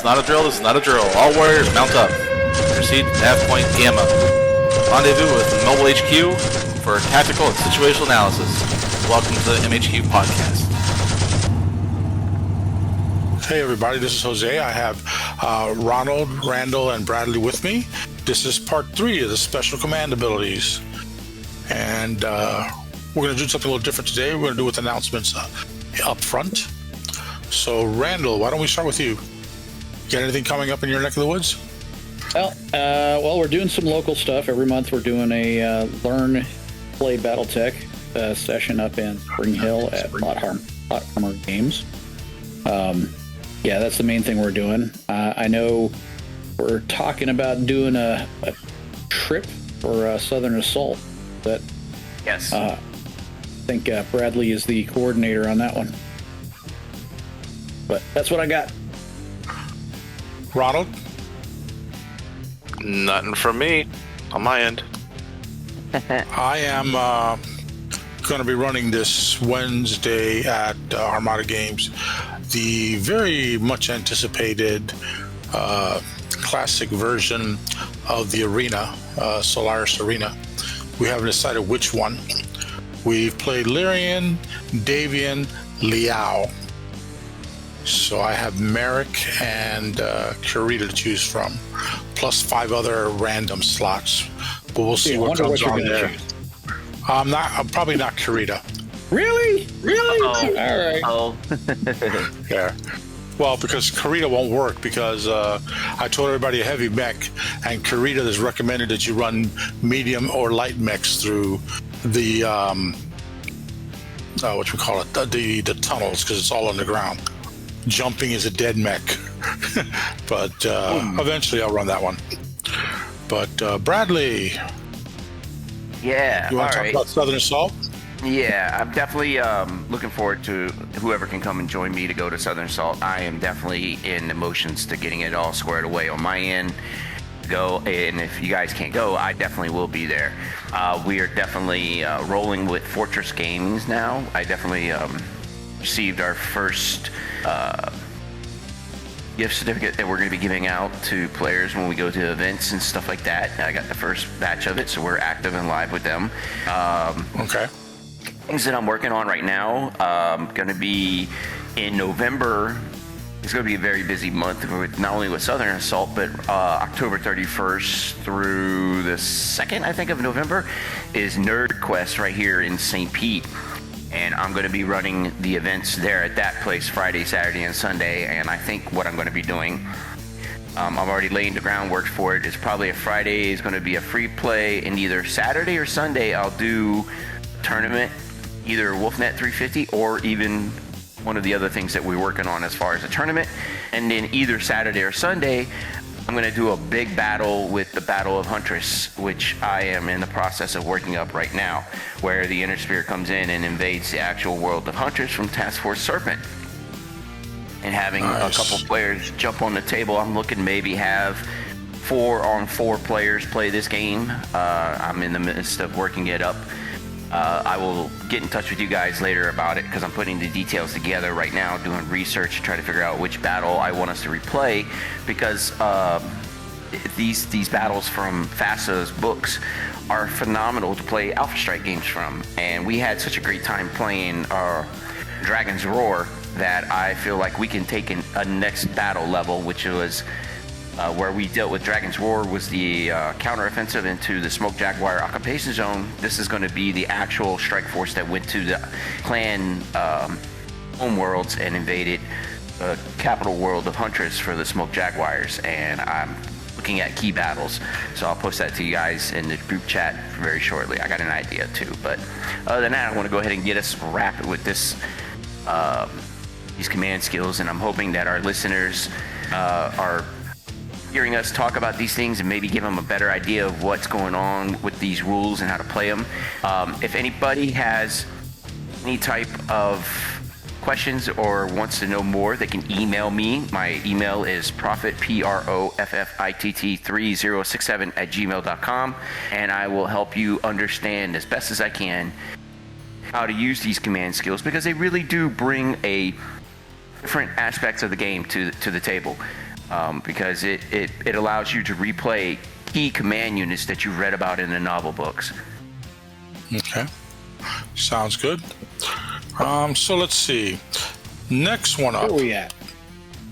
not a drill, this is not a drill. All warriors, mount up. Proceed to nav point Gamma. Rendezvous with Mobile HQ for tactical and situational analysis. Welcome to the MHQ podcast. Hey everybody, this is Jose. I have Ronald, Randall, and Bradley with me. This is part 3 of the special command abilities. And we're going to do something a little different today. We're going to do with announcements up front. So Randall, why don't we start with you? Got anything coming up in your neck of the woods? Well, we're doing some local stuff. Every month we're doing a Learn, Play BattleTech session up in Spring Hill at Plothammer Games. Yeah, that's the main thing we're doing. I know we're talking about doing a trip for Southern Assault. But yes, I think Bradley is the coordinator on that one. But that's what I got. Ronald? Nothing from me on my end. I am going to be running this Wednesday at Armada Games the very much anticipated classic version of the arena, Solaris Arena. We haven't decided which one. We've played Lyrian, Davian, Liao. So I have Merrick and Kurita to choose from, plus 5 other random slots. But we'll see what comes on there. I'm probably not Kurita. Really? Uh-oh. All right. Yeah. Well, because Kurita won't work because I told everybody a heavy mech, and Kurita has recommended that you run medium or light mechs through the the tunnels because it's all underground. Jumping is a dead mech, but eventually I'll run that one. But Bradley, yeah, you want to talk about Southern Assault? Yeah, I'm definitely looking forward to whoever can come and join me to go to Southern Assault. I am definitely in the motions to getting it all squared away on my end. Go, and if you guys can't go, I definitely will be there. We are definitely rolling with Fortress Games now. I definitely received our first gift certificate that we're going to be giving out to players when we go to events and stuff like that. I got the first batch of it, so we're active and live with them. Okay. Things that I'm working on right now, going to be in November. It's going to be a very busy month, with not only with Southern Assault, but October 31st through the 2nd, I think, of November is Nerd Quest right here in St. Pete. And I'm going to be running the events there at that place Friday, Saturday, and Sunday. And I think what I'm going to be doing, I'm already laying the groundwork for it. It's probably a Friday is going to be a free play, and either Saturday or Sunday I'll do a tournament, either WolfNet 350 or even one of the other things that we're working on as far as a tournament. And then either Saturday or Sunday, I'm going to do a big battle with the Battle of Huntress, which I am in the process of working up right now, where the Inner Sphere comes in and invades the actual world of Huntress from Task Force Serpent. And having a couple players jump on the table, I'm looking maybe have 4-on-4 players play this game. I'm in the midst of working it up. I will get in touch with you guys later about it because I'm putting the details together right now, doing research to try to figure out which battle I want us to replay, because these battles from FASA's books are phenomenal to play Alpha Strike games from, and we had such a great time playing Dragon's Roar that I feel like we can take a next battle level, which was where we dealt with Dragon's Roar was the counteroffensive into the Smoke Jaguar occupation zone. This is going to be the actual strike force that went to the clan homeworlds and invaded the capital world of Huntress for the Smoke Jaguars. And I'm looking at key battles, so I'll post that to you guys in the group chat very shortly. I got an idea too, but other than that, I want to go ahead and get us wrapped with this these command skills, and I'm hoping that our listeners are hearing us talk about these things and maybe give them a better idea of what's going on with these rules and how to play them. If anybody has any type of questions or wants to know more, they can email me. My email is profit, PROFFITT 3067 @gmail.com, and I will help you understand as best as I can how to use these command skills, because they really do bring a different aspects of the game to the table. because it allows you to replay key command units that you read about in the novel books. Okay. Sounds good. So let's see. Next one up. Where are we at?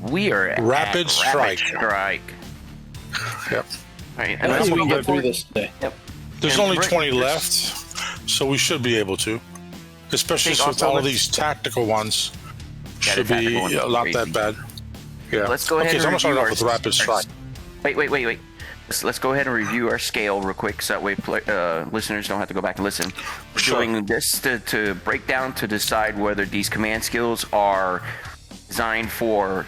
We are Rapid at Strike. Rapid Strike. Yep. All right, I and think that's we what can we're get through looking this today. for. Yep. There's And only Rick, 20 there's- left, so we should be able to. Especially think with also all of let's- these tactical ones. Yeah, Should the be tactical ones are not crazy. that bad. Yeah. Let's go ahead Okay, and so I'm going to start review off with our- Rapid Strike. Wait. Let's go ahead and review our scale real quick, so that way listeners don't have to go back and listen. We're Sure. doing this to break down to decide whether these command skills are designed for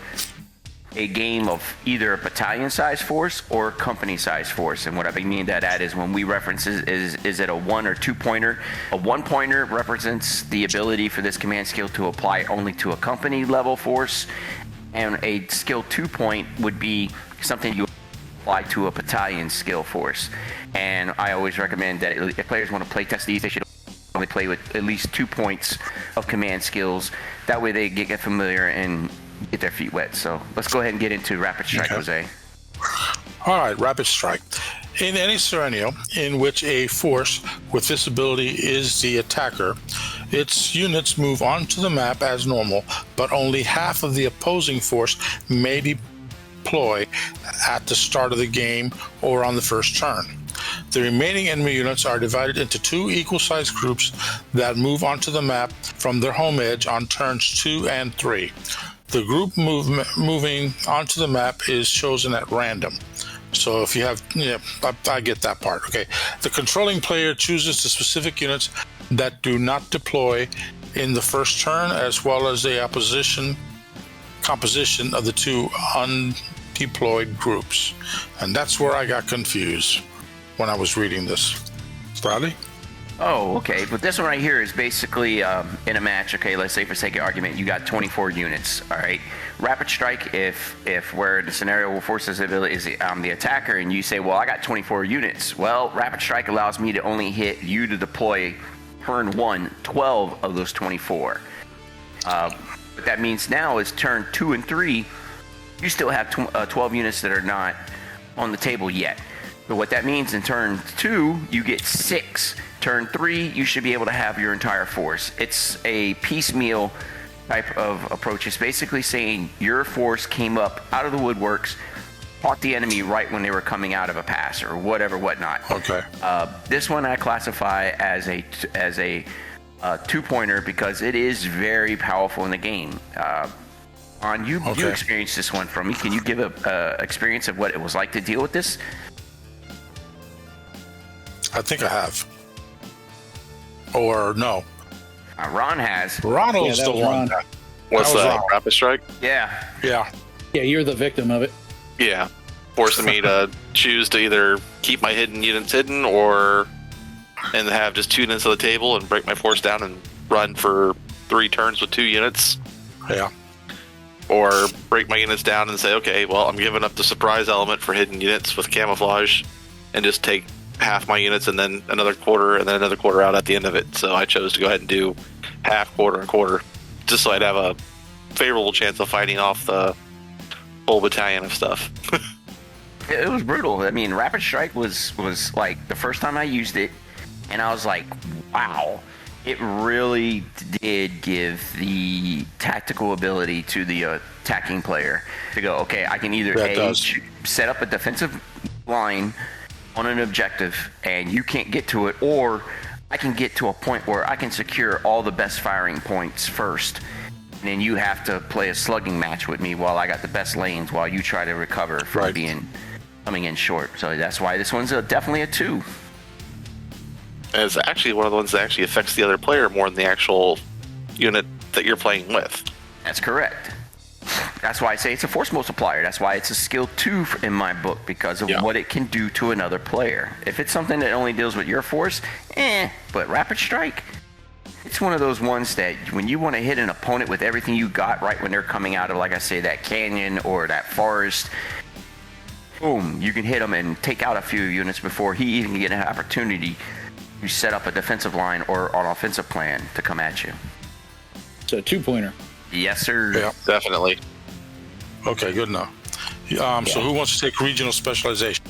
a game of either a battalion-sized force or a company-sized force. And what I mean by that is when we reference is it a 1 or 2 pointer? A 1 pointer represents the ability for this command skill to apply only to a company level force, and a skill 2 point would be something you apply to a battalion skill force. And I always recommend that if players want to play test these, they should only play with at least 2 points of command skills. That way they get familiar and get their feet wet. So let's go ahead and get into Rapid Strike, Okay. Jose. All right, Rapid Strike. In any scenario in which a force with this ability is the attacker, its units move onto the map as normal, but only half of the opposing force may deploy at the start of the game or on the first turn. The remaining enemy units are divided into 2 equal-sized groups that move onto the map from their home edge on turns 2 and 3. The group moving onto the map is chosen at random. So if you have, I get that part. Okay. The controlling player chooses the specific units that do not deploy in the first turn, as well as the composition of the 2 undeployed groups. And that's where I got confused when I was reading this. Bradley? Oh, okay. But this one right here is basically in a match. Okay, let's say for sake of argument, you got 24 units. All right. Rapid Strike. If where the scenario forces ability is the attacker, and you say, well, I got 24 units. Well, Rapid Strike allows me to only hit you to deploy turn 1, 12 of those 24. What that means now is turn 2 and 3, you still have 12 units that are not on the table yet. But what that means in turn 2, you get 6. Turn 3, you should be able to have your entire force. It's a piecemeal type of approach. It's basically saying your force came up out of the woodworks, caught the enemy right when they were coming out of a pass or whatnot. Okay. This one I classify as a 2-pointer because it is very powerful in the game. You experienced this one from me. Can you give a experience of what it was like to deal with this? I think I have. Or no. Ron has. Ronald's Yeah, that the was one. Ron. What's was that? wrong. Rapid Strike? Yeah. Yeah. Yeah, you're the victim of it. Yeah. Forcing me to choose to either keep my hidden units hidden and have just 2 units on the table and break my force down and run for 3 turns with 2 units. Yeah. Or break my units down and say, okay, well, I'm giving up the surprise element for hidden units with camouflage and just take half my units and then another quarter and then another quarter out at the end of it. So I chose to go ahead and do half, quarter, and quarter, just so I'd have a favorable chance of fighting off the whole battalion of stuff. It was brutal. I mean, Rapid Strike was like the first time I used it, and I was like, wow. It really did give the tactical ability to the attacking player to go, okay, I can either set up a defensive line on an objective and you can't get to it, or I can get to a point where I can secure all the best firing points first, and then you have to play a slugging match with me while I got the best lanes while you try to recover from coming in short. So that's why this one's definitely a 2. And it's actually one of the ones that actually affects the other player more than the actual unit that you're playing with. That's correct. That's why I say it's a force multiplier. That's why it's a skill 2 in my book, because of what it can do to another player. If it's something that only deals with your force, but Rapid Strike, it's one of those ones that when you want to hit an opponent with everything you got right when they're coming out of, like I say, that canyon or that forest, boom, you can hit them and take out a few units before he even can get an opportunity to set up a defensive line or an offensive plan to come at you. So 2-pointer. Yes, sir. Yeah. Definitely. Okay, good enough. So who wants to take regional specialization?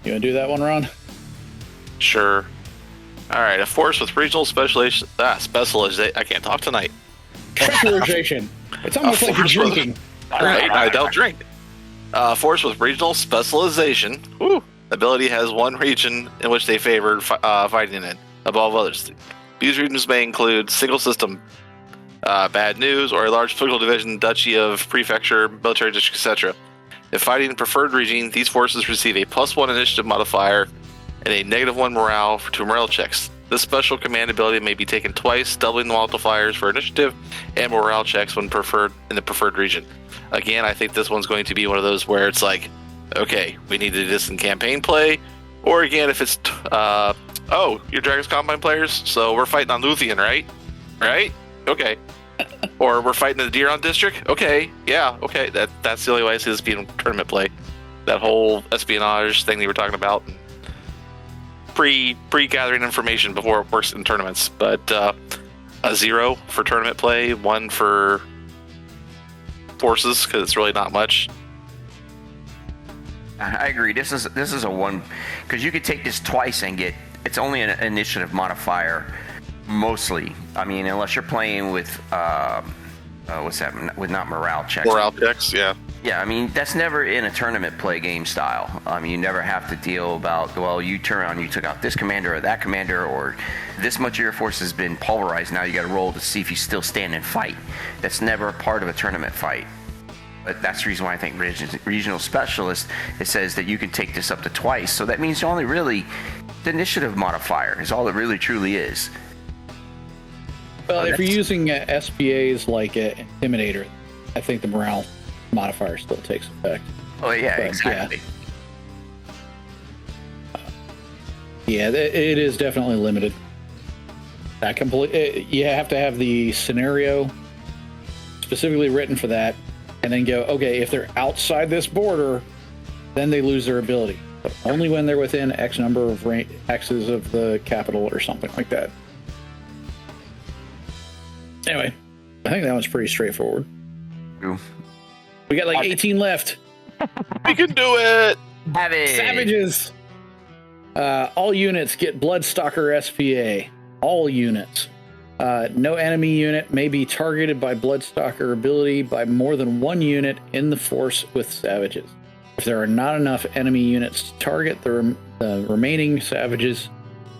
You want to do that one, Ron? Sure. All right, a force with regional specialization. I can't talk tonight. Specialization. It's almost like you're drinking. All right, I don't drink. Force with regional specialization. Woo. Ability has one region in which they favored fighting in above others. These regions may include single system, bad news, or a large political division, duchy of prefecture, military district, etc. If fighting in preferred region, these forces receive a +1 initiative modifier and a -1 morale to morale checks. This special command ability may be taken twice, doubling the multipliers for initiative and morale checks when preferred in the preferred region. Again, I think this one's going to be one of those where it's like, okay, we need to do this in campaign play, or again, if it's, you're Dragon's Combine players, so we're fighting on Luthien, right? Right? Okay. Or we're fighting in the Diron district? Okay, yeah, okay. That's the only way I see this being tournament play. That whole espionage thing that you were talking about. Pre-gathering information before it works in tournaments. But a 0 for tournament play, 1 for forces, because it's really not much. I agree. This is a 1, because you could take this twice and get, it's only an initiative modifier, mostly. I mean, unless you're playing with what's that? With not morale checks. Morale checks, yeah. Yeah, I mean, that's never in a tournament play game style. You never have to deal about, well, you turn around, you took out this commander or that commander, or this much of your force has been pulverized. Now you got to roll to see if you still stand and fight. That's never a part of a tournament fight. But that's the reason why I think regional specialist, it says that you can take this up to twice. So that means only really the initiative modifier is all it really truly is. Well, if you're using SPAs like Intimidator, I think the morale modifier still takes effect. Oh, yeah, but, exactly. Yeah, it is definitely limited. You have to have the scenario specifically written for that, and then go, okay, if they're outside this border, then they lose their ability. But only when they're within X number of X's of the capital or something like that. Anyway, I think that one's pretty straightforward. Ooh. We got like 18 left. We can do it! Have it! Savages! All units get Bloodstalker SPA. All units. No enemy unit may be targeted by Bloodstalker ability by more than one unit in the force with Savages. If there are not enough enemy units to target, the remaining Savages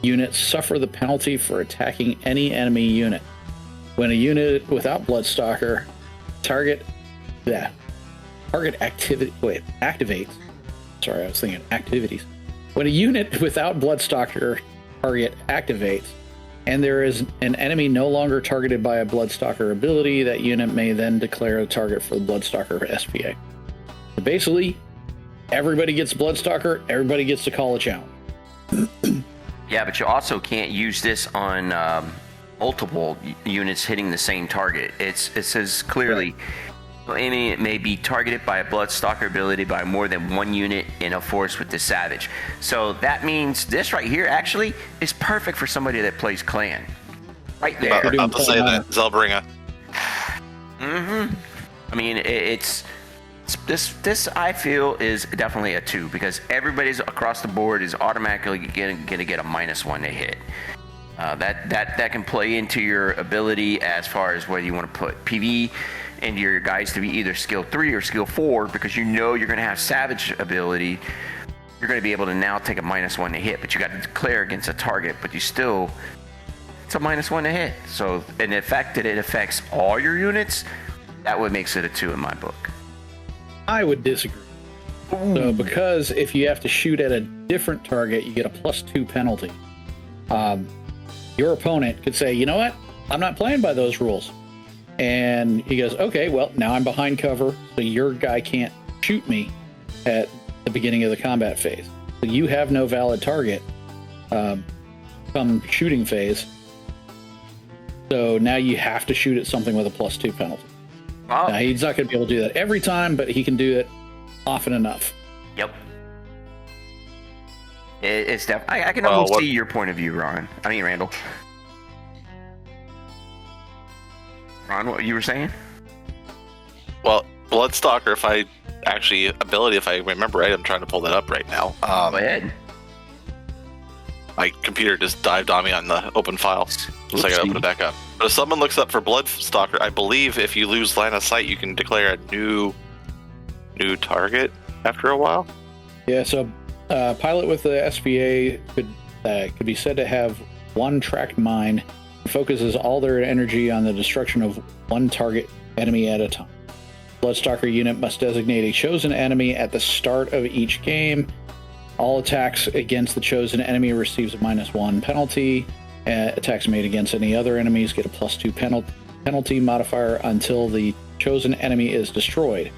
units suffer the penalty for attacking any enemy unit. When a unit without Bloodstalker activates. Sorry, I was thinking activities. When a unit without Bloodstalker target activates, and there is an enemy no longer targeted by a Bloodstalker ability, that unit may then declare a target for the Bloodstalker SPA. So basically, everybody gets Bloodstalker, everybody gets to call a challenge. Yeah, but you also can't use this on multiple units hitting the same target. It says clearly, enemy it may be targeted by a Bloodstalker ability by more than one unit in a force with the Savage. So that means this right here actually is perfect for somebody that plays Clan. Right there. About to say that, Zelbringa. Mm-hmm. I mean, it's this I feel is definitely a 2, because everybody's across the board is automatically going to get a -1 to hit. That can play into your ability as far as whether you want to put PV into your guys to be either skill 3 or skill 4, because you know you're going to have Savage ability. You're going to be able to now take a -1 to hit, but you got to declare against a target, but you still, it's a -1 to hit. So, and the fact that it affects all your units, that what makes it a 2 in my book. I would disagree. Ooh. So, because if you have to shoot at a different target, you get a +2 penalty. Your opponent could say, you know what? I'm not playing by those rules. And he goes, okay, well, now I'm behind cover, so your guy can't shoot me at the beginning of the combat phase. So you have no valid target come shooting phase. So now you have to shoot at something with a +2 penalty. Oh. Now, he's not going to be able to do that every time, but he can do it often enough. Yep. It's definitely. I can almost see your point of view, Randall. Ron, what you were saying? Well, Bloodstalker, if I remember right, I'm trying to pull that up right now. Go ahead. My computer just dived on me on the open file, so I gotta open it back up. But if someone looks up for Bloodstalker, I believe if you lose line of sight, you can declare a new target after a while. Yeah, so pilot with the SPA could be said to have one tracked mine, focuses all their energy on the destruction of one target enemy at a time. Bloodstalker unit must designate a chosen enemy at the start of each game. All attacks against the chosen enemy receives a -1 penalty. Attacks made against any other enemies get a +2 penalty modifier until the chosen enemy is destroyed.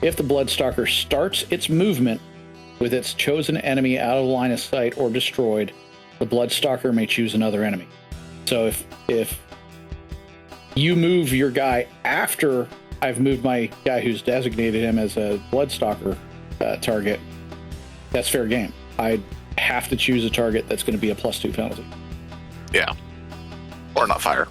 If the Bloodstalker starts its movement with its chosen enemy out of line of sight or destroyed, the Bloodstalker may choose another enemy. So if you move your guy after I've moved my guy who's designated him as a Bloodstalker target, that's fair game. I have to choose a target that's going to be a +2 penalty. Yeah. Or not fire.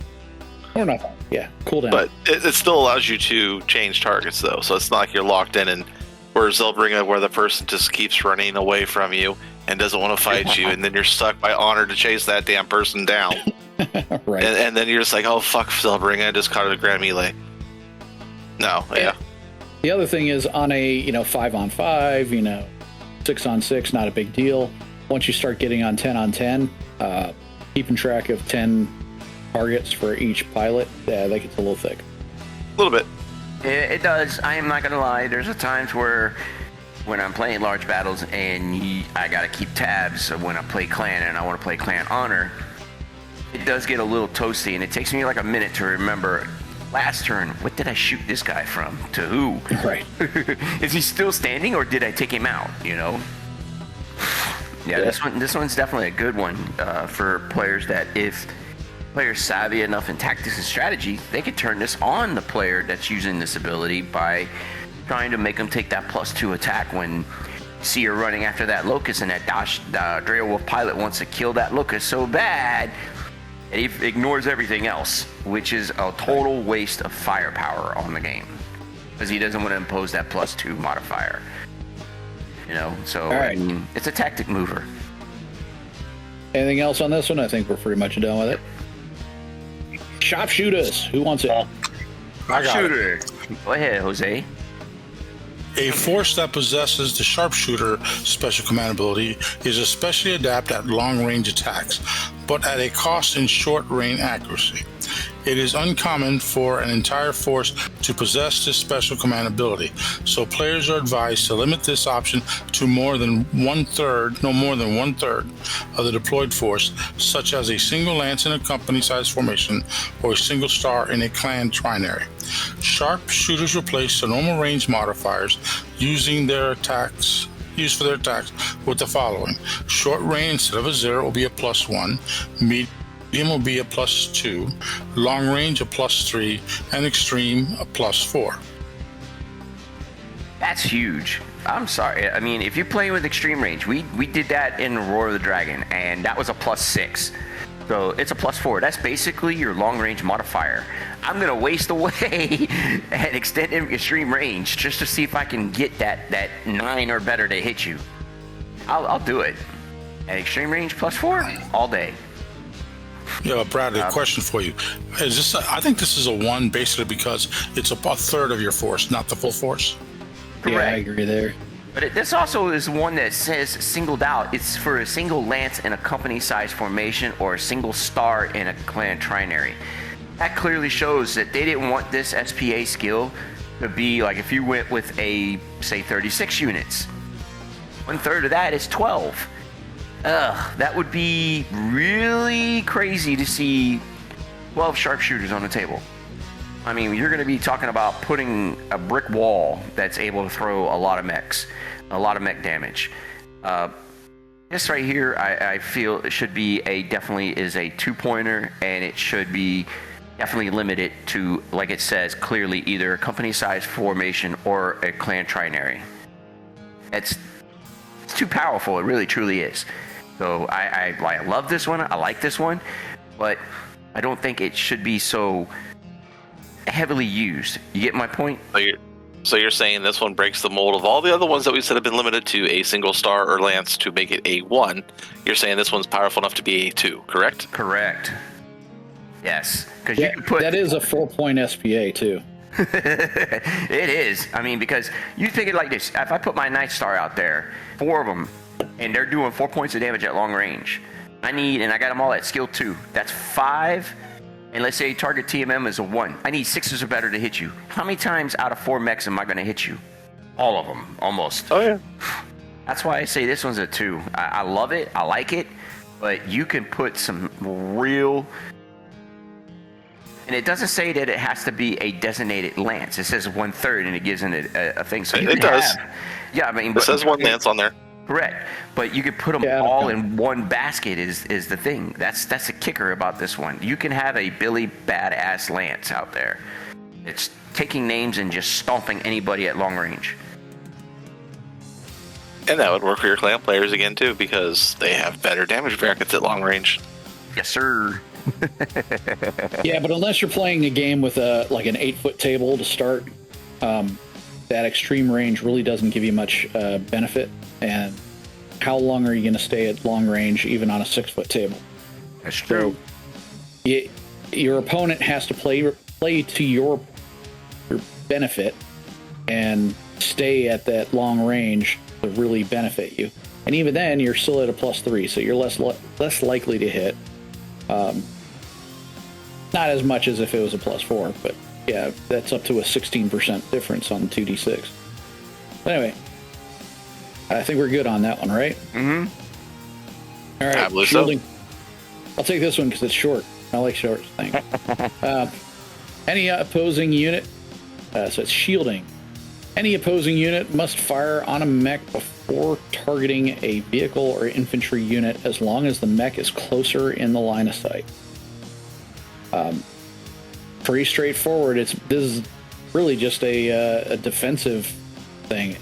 Or not. Yeah, cooldown. But it still allows you to change targets, though. So it's not like you're locked in, and whereas Zelbringa, where the person just keeps running away from you and doesn't want to fight you, and then you're stuck by honor to chase that damn person down. Right. And then you're just like, oh, fuck Zelbringa, I just caught a grand melee. No, yeah. The other thing is on a 5-on-5, 6-on-6, not a big deal. Once you start getting on 10-on-10, keeping track of 10 targets for each pilot, that gets a little thick. A little bit. It does. I am not going to lie. There's times where when I'm playing large battles and I got to keep tabs of when I play clan and I want to play clan honor, it does get a little toasty, and it takes me like a minute to remember last turn, what did I shoot this guy from? To who? Right. Is he still standing or did I take him out? Yeah, this one's definitely a good one for players that if players savvy enough in tactics and strategy, they could turn this on the player that's using this ability by trying to make them take that +2 attack when see you're running after that locust and that Dreowolf pilot wants to kill that locust so bad and he ignores everything else, which is a total waste of firepower on the game because he doesn't want to impose that +2 modifier. So right. It's a tactic mover. Anything else on this one? I think we're pretty much done with it. Sharpshooters. Who wants it? I got Shooter. Go ahead, Jose. A force that possesses the sharpshooter special command ability is especially adept at long-range attacks, but at a cost in short-range accuracy. It is uncommon for an entire force to possess this special command ability, so players are advised to limit this option to no more than one third of the deployed force, such as a single lance in a company-sized formation or a single star in a clan trinary. Sharpshooters replace the normal range modifiers used for their attacks with the following. Short range instead of a 0 will be a +1, medium will be a +2, long range a +3, and extreme a +4. That's huge. I'm sorry. I mean, if you're playing with extreme range, we did that in Roar of the Dragon, and that was a +6. So it's a +4. That's basically your long range modifier. I'm going to waste away and extend extreme range just to see if I can get that 9 or better to hit you. I'll do it. At extreme range +4 all day. Yeah, Brad, a question for you. I think this is a 1 basically because it's a third of your force, not the full force. Yeah, I agree there. But this also is one that says singled out. It's for a single lance in a company-sized formation or a single star in a clan trinary. That clearly shows that they didn't want this SPA skill to be like if you went with say 36 units. 1/3 of that is 12. That would be really crazy to see 12 sharpshooters on the table. I mean, you're going to be talking about putting a brick wall that's able to throw a lot of mechs, a lot of mech damage. This right here, I feel it should be definitely is a 2-pointer, and it should be definitely limited to, like it says clearly, either a company-sized formation or a clan trinary. It's too powerful. It really, truly is. So I love this one. I like this one, but I don't think it should be so heavily used. You get my point? So you're saying this one breaks the mold of all the other ones that we said have been limited to a single star or lance to make it A1. You're saying this one's powerful enough to be A2, correct? Correct. Yes, because Yeah, you can put that is a 4-point SPA too. It is. I mean, because you think it like this: if I put my Night Star out there, 4 of them, and they're doing 4 points of damage at long range, and I got them all at skill 2. That's 5. And let's say target TMM is a 1. I need 6s or better to hit you. How many times out of 4 mechs am I going to hit you? All of them, almost. Oh, yeah. That's why I say this one's a 2. I love it. I like it. But you can put some real... And it doesn't say that it has to be a designated lance. It says 1/3, and it gives it a thing. So you it does. Yeah, I mean... It says 1 lance on there. Correct, but you could put them all in one basket is the thing. That's a kicker about this one. You can have a Billy badass lance out there. It's taking names and just stomping anybody at long range. And that would work for your clan players again too, because they have better damage brackets at long range. Yes, sir. Yeah, but unless you're playing a game with like an 8-foot table to start, that extreme range really doesn't give you much benefit. And how long are you going to stay at long range, even on a 6-foot table? That's true. So, your opponent has to play to your benefit and stay at that long range to really benefit you. And even then, you're still at a +3, so you're less likely to hit. Not as much as if it was a +4, but yeah, that's up to a 16% difference on 2d6. But anyway, I think we're good on that one, right? Mm-hmm. All right, I believe shielding. so. I'll take this one because it's short. I like short things. Any opposing unit, so it's shielding. Any opposing unit must fire on a mech before targeting a vehicle or infantry unit as long as the mech is closer in the line of sight. Pretty straightforward. This is really just a defensive thing.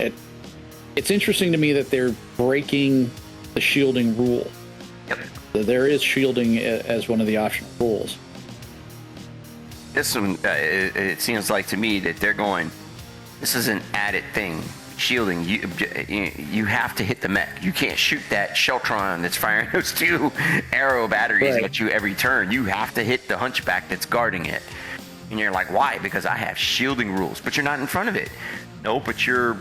It's interesting to me that they're breaking the shielding rule. Yep. There is shielding as one of the optional rules. This one, it seems like to me that they're going, this is an added thing. Shielding, you have to hit the mech. You can't shoot that Sheltron that's firing those 2 arrow batteries at you every turn. You have to hit the hunchback that's guarding it. And you're like, why? Because I have shielding rules. But you're not in front of it. No, but you're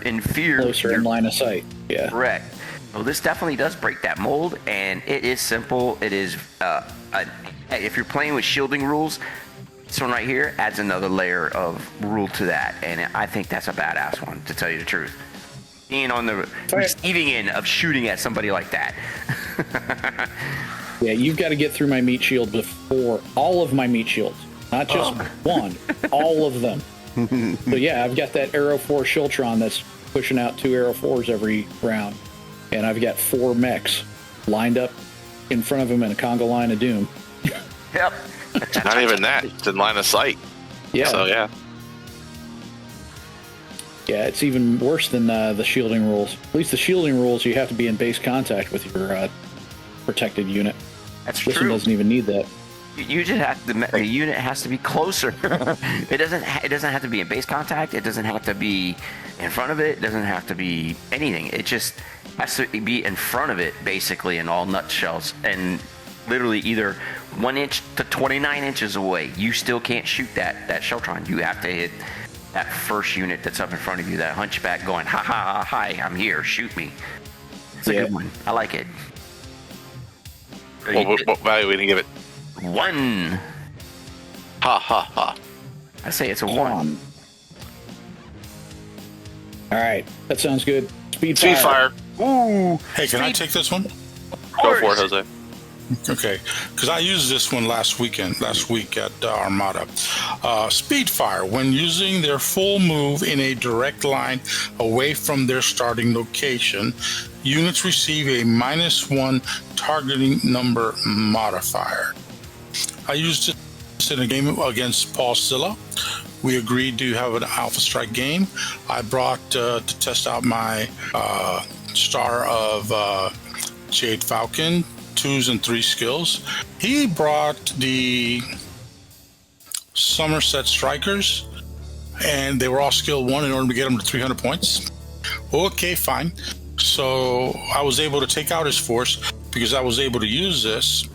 in fear. Closer in line of sight. Yeah. Correct. So this definitely does break that mold, and it is simple. It is, if you're playing with shielding rules, this one right here adds another layer of rule to that, and I think that's a badass one, to tell you the truth. Being on the receiving end of shooting at somebody like that. Yeah, you've got to get through my meat shield before all of my meat shields. Not just one, all of them. So yeah, I've got that Arrow 4 Shiltron that's pushing out 2 Arrow 4s every round. And I've got 4 mechs lined up in front of him in a Congo line of doom. Yep. Not even that. It's in line of sight. Yeah. So, yeah. Yeah, it's even worse than the shielding rules. At least the shielding rules, you have to be in base contact with your protected unit. That's This one true. doesn't even need that. You just have the unit has to be closer. It doesn't have to be in base contact. It doesn't have to be in front of it. It doesn't have to be anything. It just has to be in front of it, basically, in all nutshells. And literally either 1 inch to 29 inches away, you still can't shoot that Sheltron. You have to hit that first unit that's up in front of you, that hunchback going, ha ha ha, hi, I'm here, shoot me. It's a good one. I like it. What value would you give it? 1. Ha ha ha. I say it's a 1. All right, that sounds good. Speed Fire. Ooh. Hey, can I take this one? Go for it, Jose. Okay, because I used this one last week at Armada. Speedfire, when using their full move in a direct line away from their starting location, units receive a -1 targeting number modifier. I used it in a game against Paul Silla. We agreed to have an Alpha Strike game. I brought to test out my star of Jade Falcon, 2s and 3 skills. He brought the Somerset Strikers, and they were all skill 1 in order to get them to 300 points. Okay, fine. So I was able to take out his force because I was able to use this.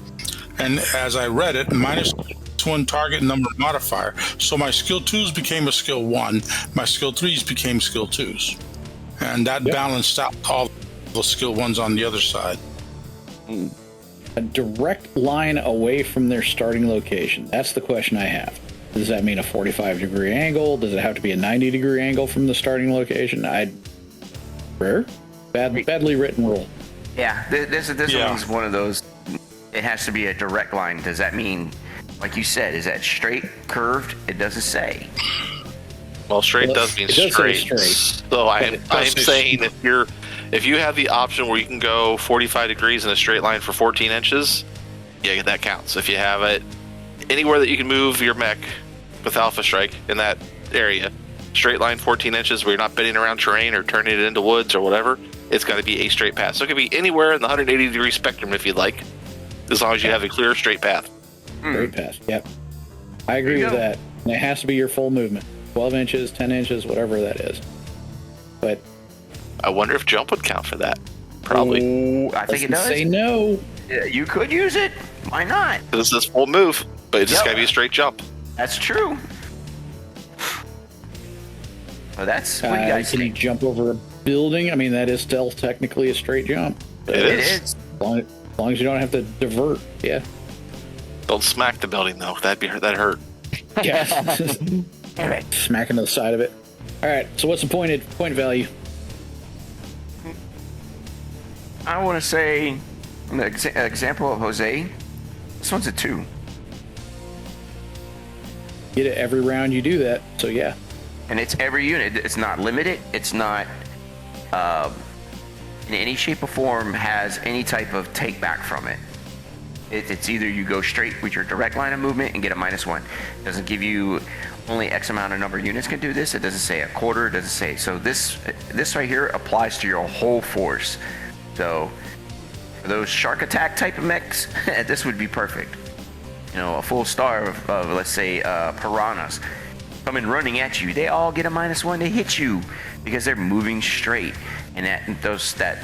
And as I read it, -1 target number modifier. So my skill 2s became a skill 1. My skill 3s became skill 2s. And that balanced out all the skill 1s on the other side. A direct line away from their starting location. That's the question I have. Does that mean a 45-degree angle? Does it have to be a 90-degree angle from the starting location? Badly written rule. Yeah, this one's one of those. It has to be a direct line. Does that mean, like you said, is that straight, curved? It doesn't say. Well, straight does mean straight. So I'm saying if you have the option where you can go 45 degrees in a straight line for 14 inches, yeah, that counts. If you have it anywhere that you can move your mech with Alpha Strike in that area, straight line 14 inches where you're not bending around terrain or turning it into woods or whatever, it's got to be a straight path. So it could be anywhere in the 180-degree spectrum if you'd like, as long as you have a clear straight path. Straight path, yep. I agree with that. And it has to be your full movement. 12 inches, 10 inches, whatever that is. But I wonder if jump would count for that. Probably. I think it does. Say no. Yeah, you could use it. Why not? This is full move, but it's just got to be a straight jump. That's true. Well, that's what do you guys can think? you jump over a building? I mean, that is still technically a straight jump. It is. As long as you don't have to divert, yeah. Don't smack the building though. That hurt. Yeah. Smack into the side of it. All right. So what's the point value? I want to say, the example of Jose, this one's a 2. Get it every round you do that. So yeah. And it's every unit. It's not limited. It's not in any shape or form has any type of take back from it. It's either you go straight with your direct line of movement and get a -1. It doesn't give you only X amount of number of units can do this. It doesn't say a quarter. It doesn't say. So this right here applies to your whole force. So for those shark attack type of mechs, this would be perfect. You know, a full star of let's say piranhas coming running at you. They all get a -1 to hit you because they're moving straight. And that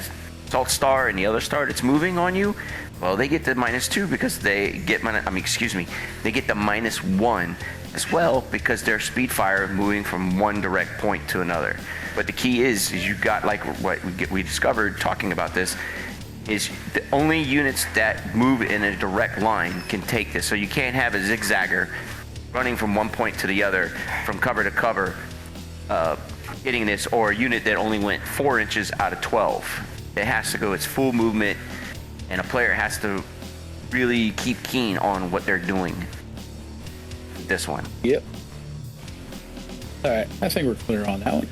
salt star and the other star that's moving on you, well, they get the -2 because they get they get the -1 as well because they're speed fire moving from one direct point to another. But the key is you got, like what we discovered talking about this, is the only units that move in a direct line can take this. So you can't have a zigzagger running from one point to the other, from cover to cover, getting this, or a unit that only went 4 inches out of 12. It has to go its full movement, and a player has to really keep keen on what they're doing. This one. Yep. All right. I think we're clear on that one.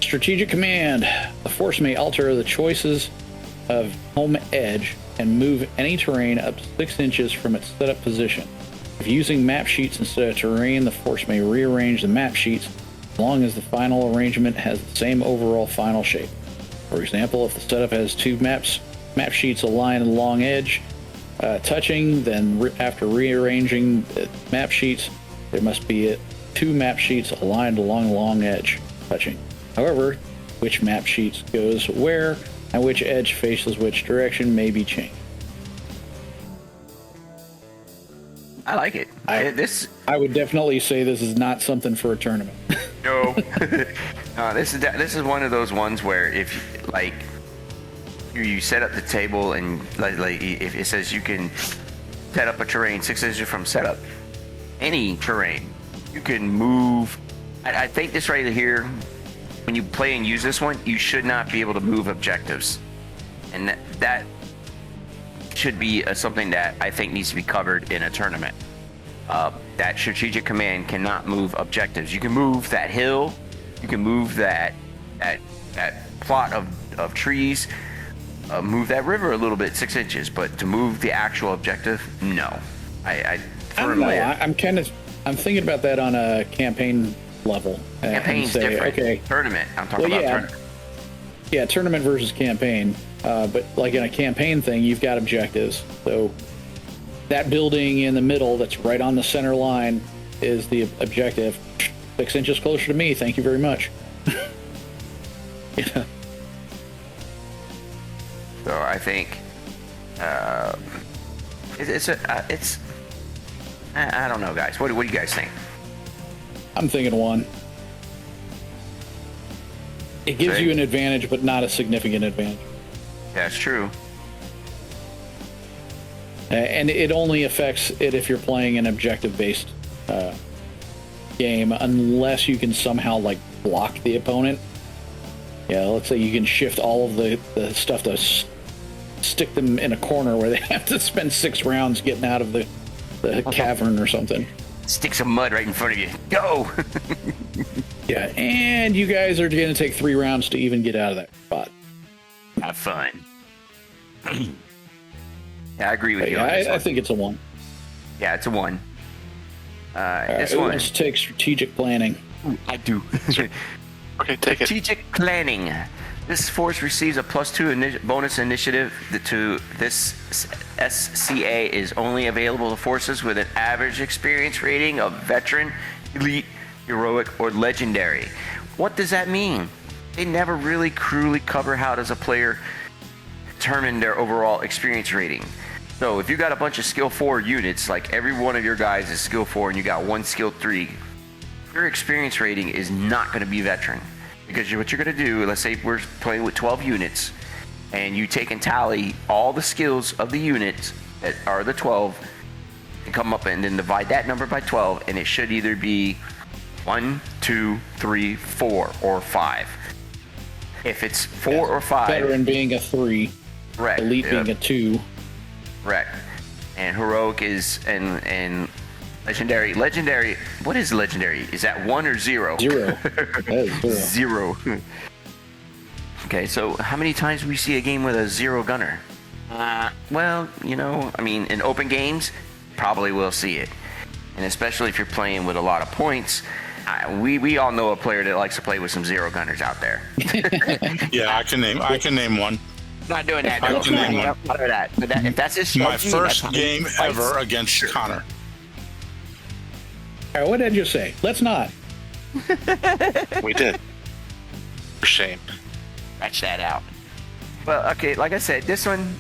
Strategic command. The force may alter the choices of home edge and move any terrain up to 6 inches from its setup position. If using map sheets instead of terrain, the force may rearrange the map sheets as long as the final arrangement has the same overall final shape. For example, if the setup has 2 map sheets aligned along edge touching, then after rearranging the map sheets, there must be 2 map sheets aligned along the long edge touching. However, which map sheets goes where and which edge faces which direction may be changed. I like it. I would definitely say this is not something for a tournament. No. No, this is one of those ones where if you set up the table and like if it says you can set up a terrain 6 inches from setup, any terrain, you can move. I think this right here, when you play and use this one, you should not be able to move objectives, and that should be something that I think needs to be covered in a tournament. That strategic command cannot move objectives. You can move that hill, you can move that plot of trees, move that river a little bit, 6 inches, but to move the actual objective, no. I don't know. I'm thinking about that on a campaign level. Campaign's different. Okay. Tournament. I'm talking about tournament. Yeah, tournament versus campaign. But like in a campaign thing, you've got objectives. So that building in the middle that's right on the center line is the objective. 6 inches closer to me. Thank you very much. Yeah. So I think it's I don't know, guys. What do you guys think? I'm thinking 1. It gives Okay. you an advantage, but not a significant advantage. That's true. And it only affects it if you're playing an objective-based game, unless you can somehow like block the opponent. Yeah, let's say you can shift all of the stuff to stick them in a corner where they have to spend 6 rounds getting out of the cavern or something. Stick some mud right in front of you. Go! Yeah, and you guys are going to take 3 rounds to even get out of that spot. Have fun. Yeah, I agree with you on Yeah, this I one. think it's a 1. Yeah, it's a 1. This Who one. wants to take strategic planning? I do. Okay, take it. Strategic planning. This force receives a +2 bonus initiative to this SCA is only available to forces with an average experience rating of veteran, elite, heroic, or legendary. What does that mean? They never really truly cover how does a player determine their overall experience rating. So if you got a bunch of skill 4 units, like every one of your guys is skill 4 and you got 1 skill 3, your experience rating is not going to be veteran. Because what you're going to do, let's say we're playing with 12 units, and you take and tally all the skills of the units that are the 12, and come up and then divide that number by 12, and it should either be 1, 2, 3, 4, or 5. If it's 4 or 5, Veteran being a 3, correct. elite being a 2. Correct. And heroic is and legendary. Legendary. What is legendary? Is that 1 or 0? 0. That is 0. 0. Okay, so how many times do we see a game with a 0 gunner? Well, I mean, in open games, probably will see it. And especially if you're playing with a lot of points, we all know a player that likes to play with some 0 gunners out there. Yeah, I can name one. Not doing that. I No. can name one. Not doing that. But if that's his My strategy, first that's game how he ever fights. against Connor. All right, what did I just say? Let's not. We did. For shame. Scratch that out. Well, okay, like I said, this one,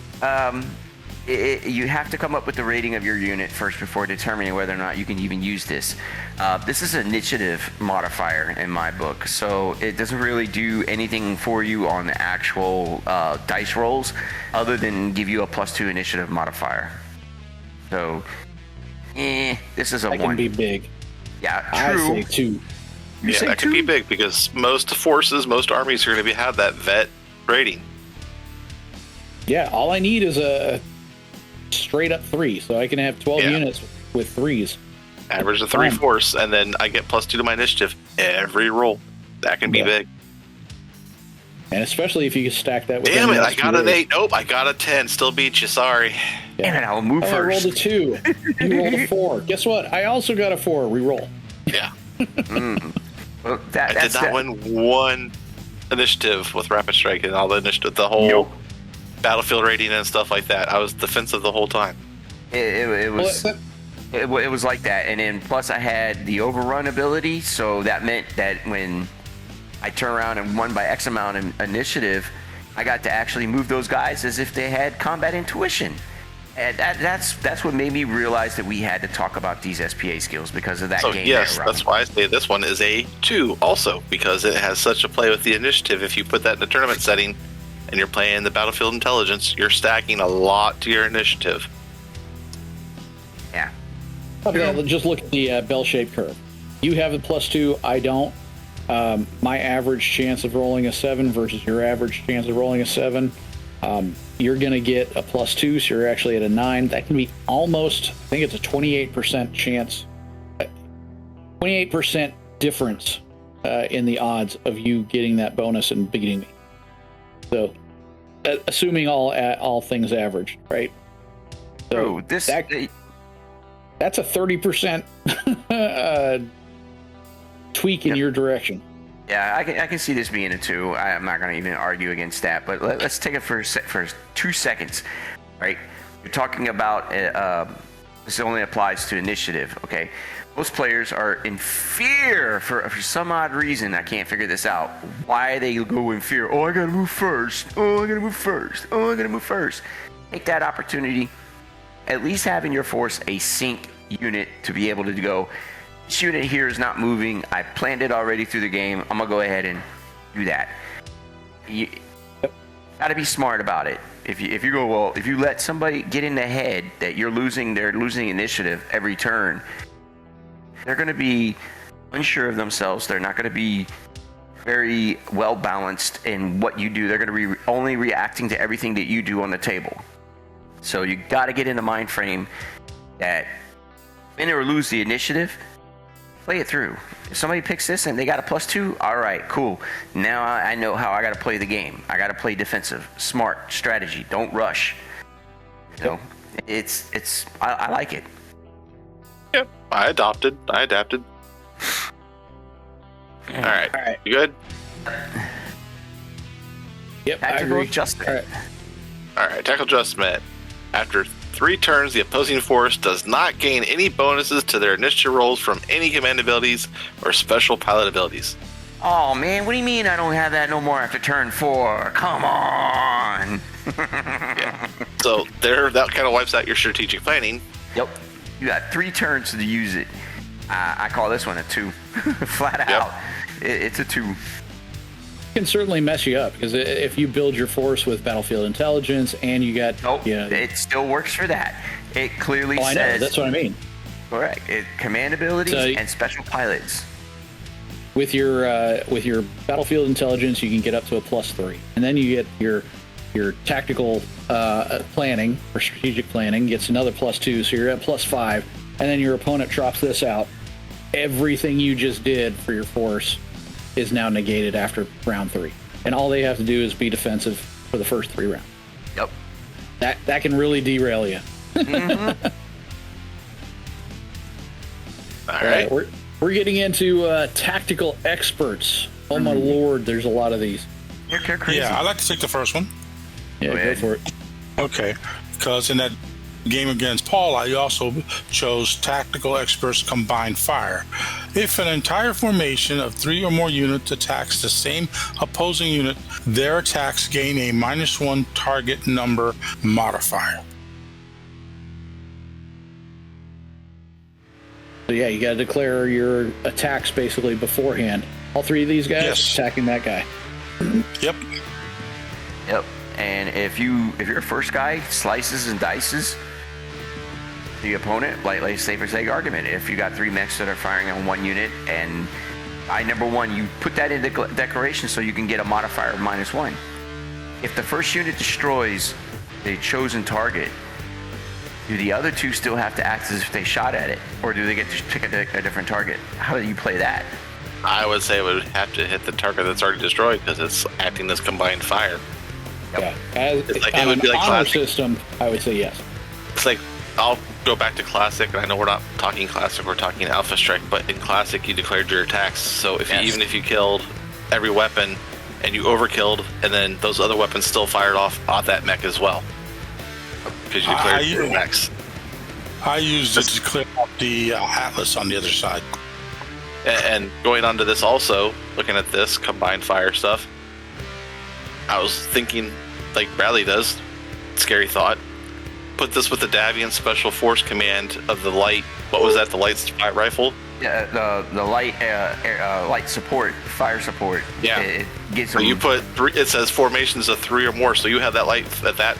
you have to come up with the rating of your unit first before determining whether or not you can even use this. This is an initiative modifier in my book, so it doesn't really do anything for you on the actual dice rolls other than give you a +2 initiative modifier. So, this is a That 1. can be big. Yeah, I true. say 2. You Yeah, say that could 2? be big because most forces, most armies are going to have that vet rating. Yeah, all I need is a straight up 3, so I can have 12 Yeah. units with 3s. Average of 3 Fine. force, and then I get +2 to my initiative every roll. That can be Yeah. big. And especially if you can stack that with Damn it! I any got an SPA. 8. Nope, I got a 10. Still beat you. Sorry. Damn it, I'll move Oh, I first. rolled a 2. You rolled a 4. Guess what? I also got a 4. Reroll. Yeah, Well, I did not win one initiative with rapid strike and all the initiative, the whole Nope. battlefield rating and stuff like that. I was defensive the whole time. It was. Well, It was like that, and then plus I had the overrun ability, so that meant that when I turn around and won by X amount in initiative, I got to actually move those guys as if they had combat intuition. And that's what made me realize that we had to talk about these SPA skills because of that So game. yes, there, that's why I say this one is a 2 also, because it has such a play with the initiative. If you put that in a tournament setting and you're playing the battlefield intelligence, you're stacking a lot to your initiative. Yeah. Okay, just look at the bell-shaped curve. You have a +2. I don't. My average chance of rolling a 7 versus your average chance of rolling a 7. You're going to get a +2, so you're actually at a 9. That can be almost, I think it's a 28% chance, 28% difference in the odds of you getting that bonus and beating me. So, assuming all things average, right? So So that's a 30% tweak in your direction. yeah, I can see this being a 2. I'm not going to even argue against that, but let's take it for 2 seconds, right? You're talking about This only applies to initiative, okay? Most players are in fear for some odd reason. I can't figure this out. Why they go in fear? Oh, I gotta move first. Oh, I gotta move first. Oh, I gotta move first. Take that opportunity. At least have in your force a sync unit to be able to go, this unit here is not moving. I planned it already through the game. I'm gonna go ahead and do that. You gotta be smart about it. If you let somebody get in the head that they're losing initiative every turn, they're going to be unsure of themselves. They're not going to be very well balanced in what you do. They're going to be only reacting to everything that you do on the table. So you got to get in the mind frame that win or lose the initiative, play it through. If somebody picks this and they got a +2, all right, cool. Now I know how I got to play the game. I got to play defensive, smart strategy. Don't rush. You know, I like it. Yep, I adapted. All right. You good? Yep, I Tactical agree. adjustment. All right, tactical adjustment. After 3 turns, the opposing force does not gain any bonuses to their initiative rolls from any command abilities or special pilot abilities. Oh man, what do you mean I don't have that no more after turn 4? Come on. Yeah. So that kind of wipes out your strategic planning. Yep. You got 3 turns to use it. I call this one a 2. Flat out. It's a 2. Can certainly mess you up because if you build your force with battlefield intelligence and you got it still works for that. It clearly says. I know, that's what I mean. Correct. Command abilities and special pilots. With your battlefield intelligence, you can get up to a +3, and then you get your tactical planning or strategic planning gets another +2, so you're at +5, and then your opponent drops this out. Everything you just did for your force is now negated after round 3, and all they have to do is be defensive for the first 3 rounds. Yep. That can really derail you. Mm-hmm. All right. We're getting into tactical experts. Oh my lord, there's a lot of these. You're crazy. Yeah, I'd like to take the first one. Yeah, go for it. Okay, because in that game against Paul, I also chose Tactical Experts Combined Fire. If an entire formation of 3 or more units attacks the same opposing unit, their attacks gain a -1 target number modifier. So yeah, you got to declare your attacks basically beforehand. All 3 of these guys attacking that guy. Yep. Yep. And if your first guy slices and dices the opponent, like say for sake argument, if you got 3 mechs that are firing on 1 unit and number 1, you put that in the declaration so you can get a modifier of -1. If the first unit destroys the chosen target, do the other 2 still have to act as if they shot at it, or do they get to pick a different target? How do you play that? I would say it would have to hit the target that's already destroyed because it's acting as combined fire. Yeah, it would be like honor system. I would say yes. It's like, I'll go back to Classic, and I know we're not talking Classic, we're talking Alpha Strike, but in Classic you declared your attacks, so even if you killed every weapon and you overkilled, and then those other weapons still fired off that mech as well, because you declared your mechs. I used it to clear up the Atlas on the other side. And going on to this also, looking at this combined fire stuff, I was thinking, like Bradley does, scary thought, put this with the Davian Special Force Command of the light. What was that? The light spy rifle? Yeah, the light light support, fire support. Yeah. It gets so you put 3. It says formations of 3 or more. So you have that light at that.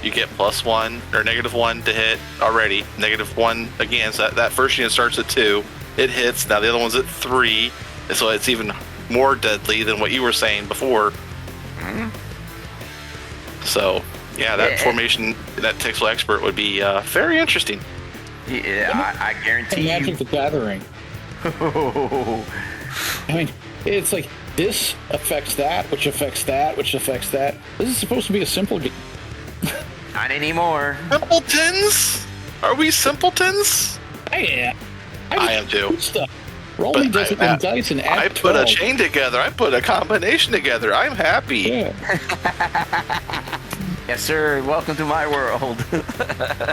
You get +1 or -1 to hit already. -1 again. So that first unit starts at 2. It hits. Now the other one's at 3. So it's even more deadly than what you were saying before. Mm-hmm. So, yeah, that formation, that Tactical Expert would be very interesting. Yeah, I guarantee you. Magic the Gathering. I mean, it's like this affects that, which affects that, which affects that. This is supposed to be a simple game. Not anymore. Simpletons? Are we simpletons? I am too. Stuff. Roll me dice and add I put 12. a chain together. I put a combination together. I'm happy. Yeah. Yes, sir. Welcome to my world.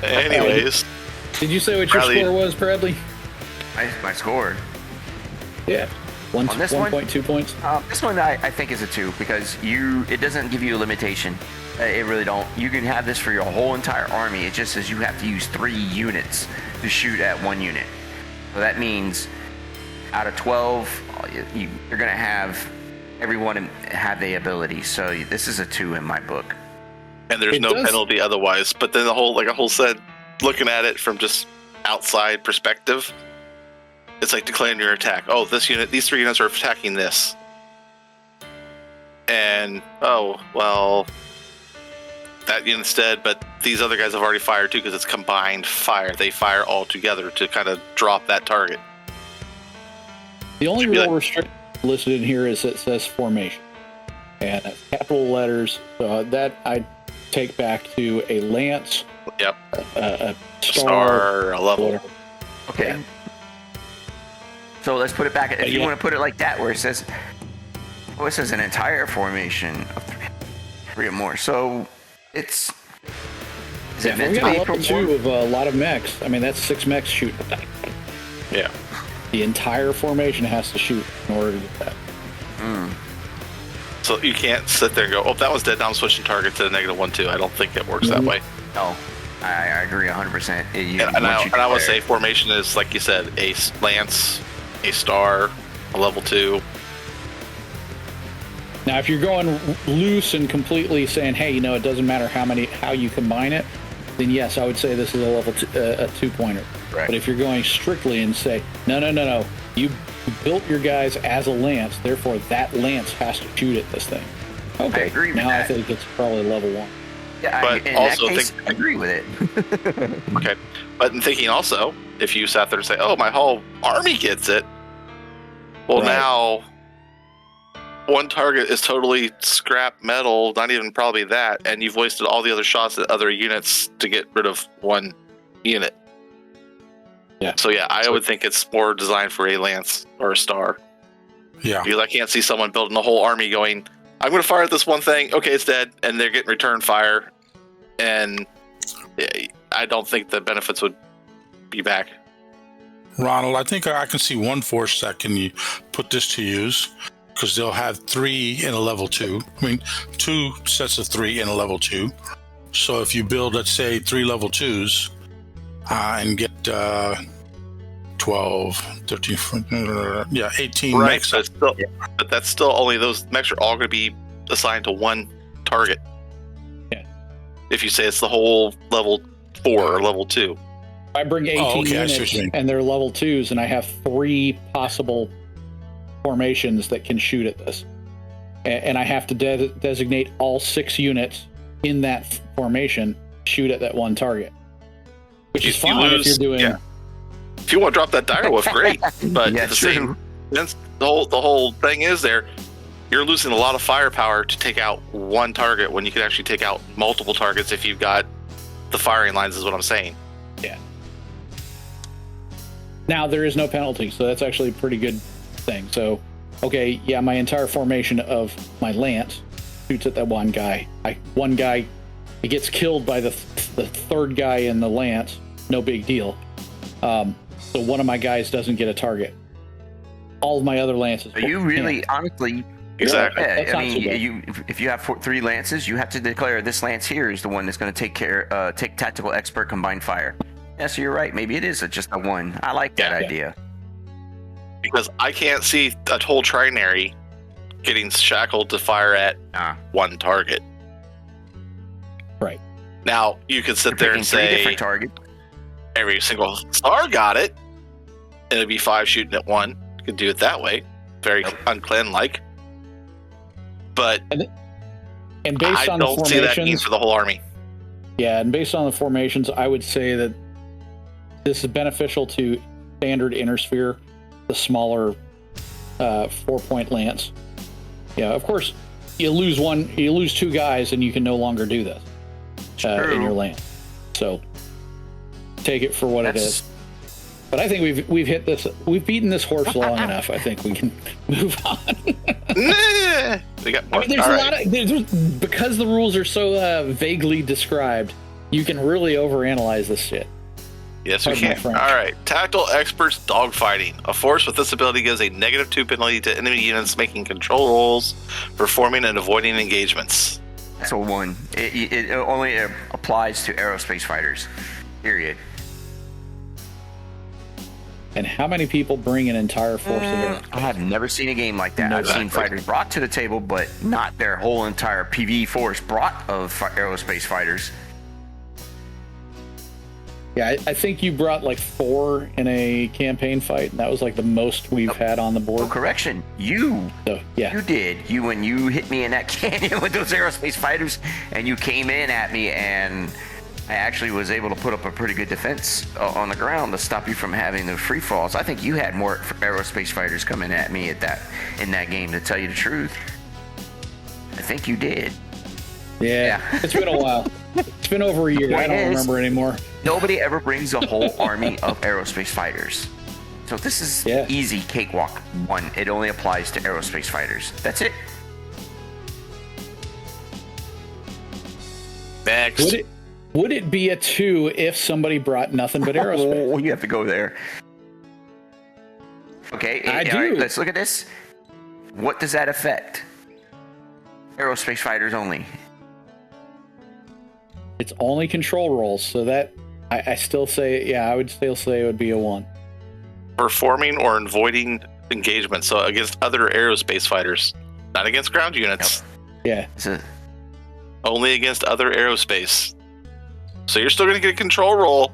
Anyways. Did you say what your Bradley. score was, Bradley? My score. Yeah. On this one? 1.2 points. This one I think is a 2 because it doesn't give you a limitation. It really don't. You can have this for your whole entire army. It just says you have to use 3 units to shoot at 1 unit. So that means out of 12, you're going to have everyone have the ability. So this is a 2 in my book. And there's no penalty otherwise. But then the whole, like a whole said, looking at it from just outside perspective, it's like declaring your attack. Oh, these 3 units are attacking this. And, oh, well, that unit's dead, but these other guys have already fired too because it's combined fire. They fire all together to kind of drop that target. The only real restriction listed in here is it says formation. And that's capital letters. So that I take back to a lance. Yep. A star, a level. Whatever. Okay. Yeah. So let's put it back. If you want to put it like that, where it says, it says an entire formation of 3 or more. So it's. Is it meant we to got be level for 2 more? of a lot of mechs. I mean, that's 6 mechs shooting. Yeah. The entire formation has to shoot in order to get that. So you can't sit there and go, oh, that one's dead, now I'm switching target to the -1/2. I don't think it works that way. No, I agree 100%. And I would say formation is, like you said, a lance, a star, a level 2. Now, if you're going loose and completely saying, hey, it doesn't matter how you combine it, then yes, I would say this is a level 2-pointer. Right. But if you're going strictly and say, no, you built your guys as a lance, therefore that lance has to shoot at this thing. Okay, I agree with now that. I think it's probably level 1. Yeah, But in also that case, I agree with it. Okay. But in thinking also, if you sat there and say, oh, my whole army gets it, well, Right. now one target is totally scrap metal, not even probably that, and you've wasted all the other shots at other units to get rid of one unit. Yeah. So yeah, I would think it's more designed for a lance or a star. Yeah. Because I can't see someone building a whole army going, I'm going to fire at this one thing, okay, it's dead, and they're getting return fire, and I don't think the benefits would be back. Ronald, I think I can see one force that can put this to use, because they'll have 3 in a level 2. I mean, 2 sets of 3 in a level 2. So if you build, let's say, 3 level 2s and get 12, 13, 18 Right, mechs. but that's still only those mechs are all going to be assigned to one target. Yeah. If you say it's the whole level 4 or level 2. I bring 18 I see what units you mean. and they're level 2s, and I have 3 possible formations that can shoot at this. And I have to designate all 6 units in that formation shoot at that one target. Which is fine if you're doing... Yeah. If you want to drop that dire wolf, great. But Yeah, at the true. same, the whole thing is you're losing a lot of firepower to take out one target when you could actually take out multiple targets if you've got the firing lines, is what I'm saying. Yeah. Now, there is no penalty, so that's actually a pretty good thing. So, okay, yeah, my entire formation of my lance shoots at that one guy. One guy, he gets killed by the third guy in the lance. No big deal. So one of my guys doesn't get a target. All of my other lances. You really, honestly, Exactly. That's yeah, I not too bad. mean, if you have 3 lances, you have to declare this lance here is the one that's going to take tactical expert combined fire. Yeah, so you're right. Maybe it is just a 1. I like that Yeah. idea. Because I can't see a whole trinary getting shackled to fire at one target. Right. Now, you could sit You're there picking and 3 say different targets. every single star got it, and it'd be 5 shooting at 1. You could do it that way. Very unclan-like. But And based I on the don't see that being formations, for the whole army. yeah, and based on the formations, I would say that this is beneficial to standard inner sphere, the smaller 4-point lance. Yeah, of course, you lose 2 guys, and you can no longer do this in your lance. So take it for what it is. But I think we've hit this. We've beaten this horse long enough. I think we can move on. Nah. We got more. I mean, there's All a right. lot of because the rules are so vaguely described. You can really overanalyze this shit. Yes, we Pardon my can. French. All right. Tactical Experts Dogfighting. A force with this ability gives a -2 penalty to enemy units making control rolls, performing and avoiding engagements. So 1. It only applies to aerospace fighters. Period. And how many people bring an entire force of I have never seen a game like that. No, I've seen fighters brought to the table, but not their whole entire PvE force brought of aerospace fighters. Yeah, I think you brought like 4 in a campaign fight, and that was like the most we've had on the Oh, board. correction. You did. When you hit me in that canyon with those aerospace fighters, and you came in at me, and I actually was able to put up a pretty good defense on the ground to stop you from having the free falls. I think you had more aerospace fighters coming at me in that game, to tell you the truth. I think you did. Yeah. It's been a while. It's been over a year. I don't remember anymore. Nobody ever brings a whole army of aerospace fighters. So this is easy cakewalk 1. It only applies to aerospace fighters. That's it. Next. Would it be a 2 if somebody brought nothing but aerospace? Oh, you have to go there. Okay, I all do. right, let's look at this. What does that affect? Aerospace fighters only. It's only control rolls, so that I still say, I would still say it would be a 1. Performing or avoiding engagement. So against other aerospace fighters, not against ground units. Yeah. Only against other aerospace. So you're still going to get a control roll,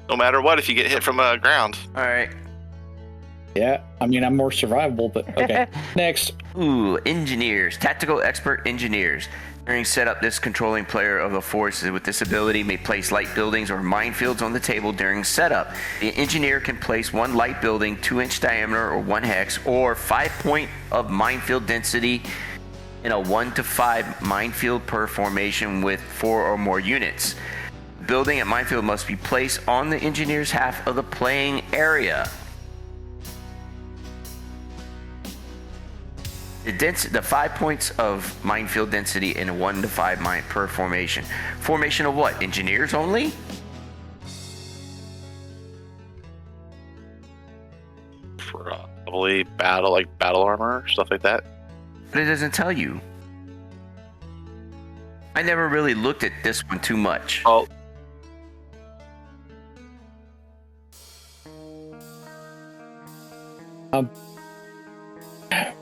no matter what, if you get hit from ground. All right. Yeah, I mean, I'm more survivable, but okay. Next. Ooh, engineers. Tactical expert engineers. During setup, this controlling player of the force with this ability may place light buildings or minefields on the table during setup. The engineer can place 1 light building, 2-inch diameter or 1 hex, or 5 point of minefield density in a 1 to 5 minefield per formation with 4 or more units. Building and minefield must be placed on the engineer's half of the playing area. The 5 points of minefield density in 1 to 5 mine per formation. Formation of what? Engineers only? Probably battle armor, stuff like that. But it doesn't tell you. I never really looked at this one too much. Oh.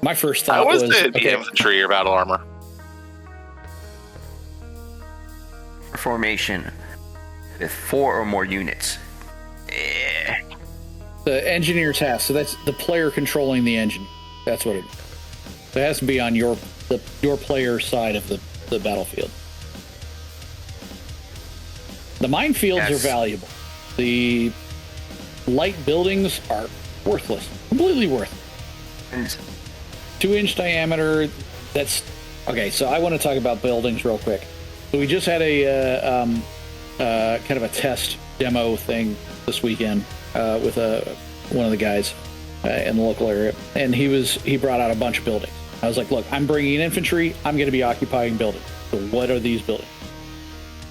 My first thought was was the infantry or battle armor. Formation with 4 or more units. the engineer's half. So that's the player controlling the engine. That's what it is. So it has to be on your player side of the battlefield. The minefields are valuable. The light buildings are worthless. Completely worthless. 2-inch diameter. That's okay. So I want to talk about buildings real quick. So we just had a kind of a test demo thing this weekend with one of the guys in the local area, and he brought out a bunch of buildings. I was like, look, I'm bringing in infantry. I'm going to be occupying buildings. So what are these buildings?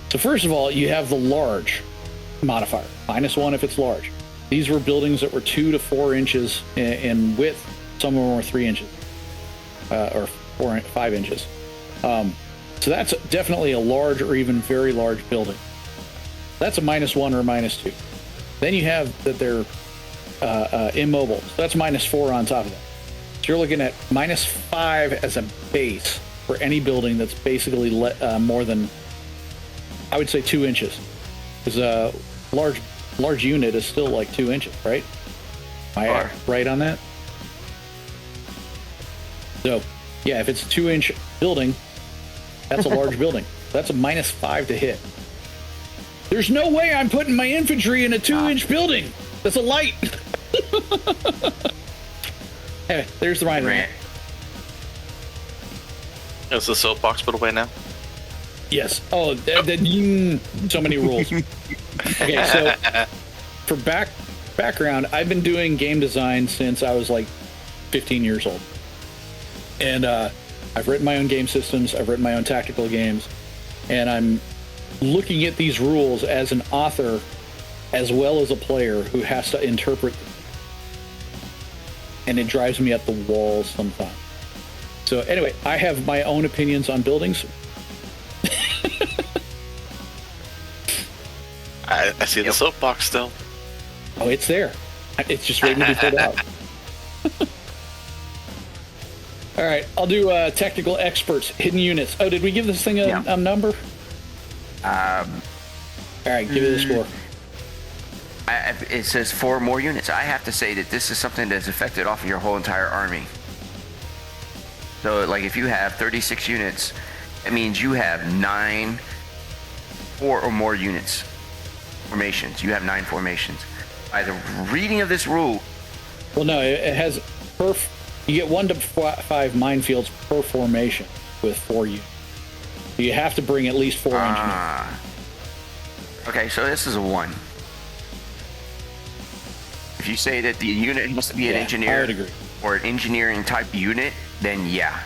So first of all, you have the large modifier, -1 if it's large. These were buildings that were 2 to 4 inches in width. Some of them were 3 inches or 5 inches. So that's definitely a large or even very large building. That's a -1 or a -2. Then you have that they're immobile. So that's -4 on top of that. So you're looking at -5 as a base for any building that's basically more than, I would say, 2 inches. Because a large unit is still like 2 inches, right? Am I right on that? So, yeah, if it's a 2-inch building, that's a large building. That's a -5 to hit. There's no way I'm putting my infantry in a 2-inch building. That's a light. Anyway, there's the rant. Is the soapbox put away now? Yes. Oh, so many rules. Okay, so for background, I've been doing game design since I was like 15 years old. And I've written my own game systems. I've written my own tactical games. And I'm looking at these rules as an author as well as a player who has to interpret them. And it drives me up the wall sometimes. So anyway, I have my own opinions on buildings. I see the soapbox still. Oh, it's there. It's just waiting to be put out. All right, I'll do technical experts, hidden units. Oh, did we give this thing a number? All right, give it a score. It says 4 more units. I have to say that this is something that's affected off of your whole entire army. So, like, if you have 36 units, it means you have 4 or more units. Formations. You have 9 formations. By the reading of this rule... Well, no, it has... You get 1 to 5 minefields per formation with 4 units. So you have to bring at least 4 engineers. Okay, so this is a 1. If you say that the unit has to be an engineer... I would agree. Or an engineering type unit, then yeah.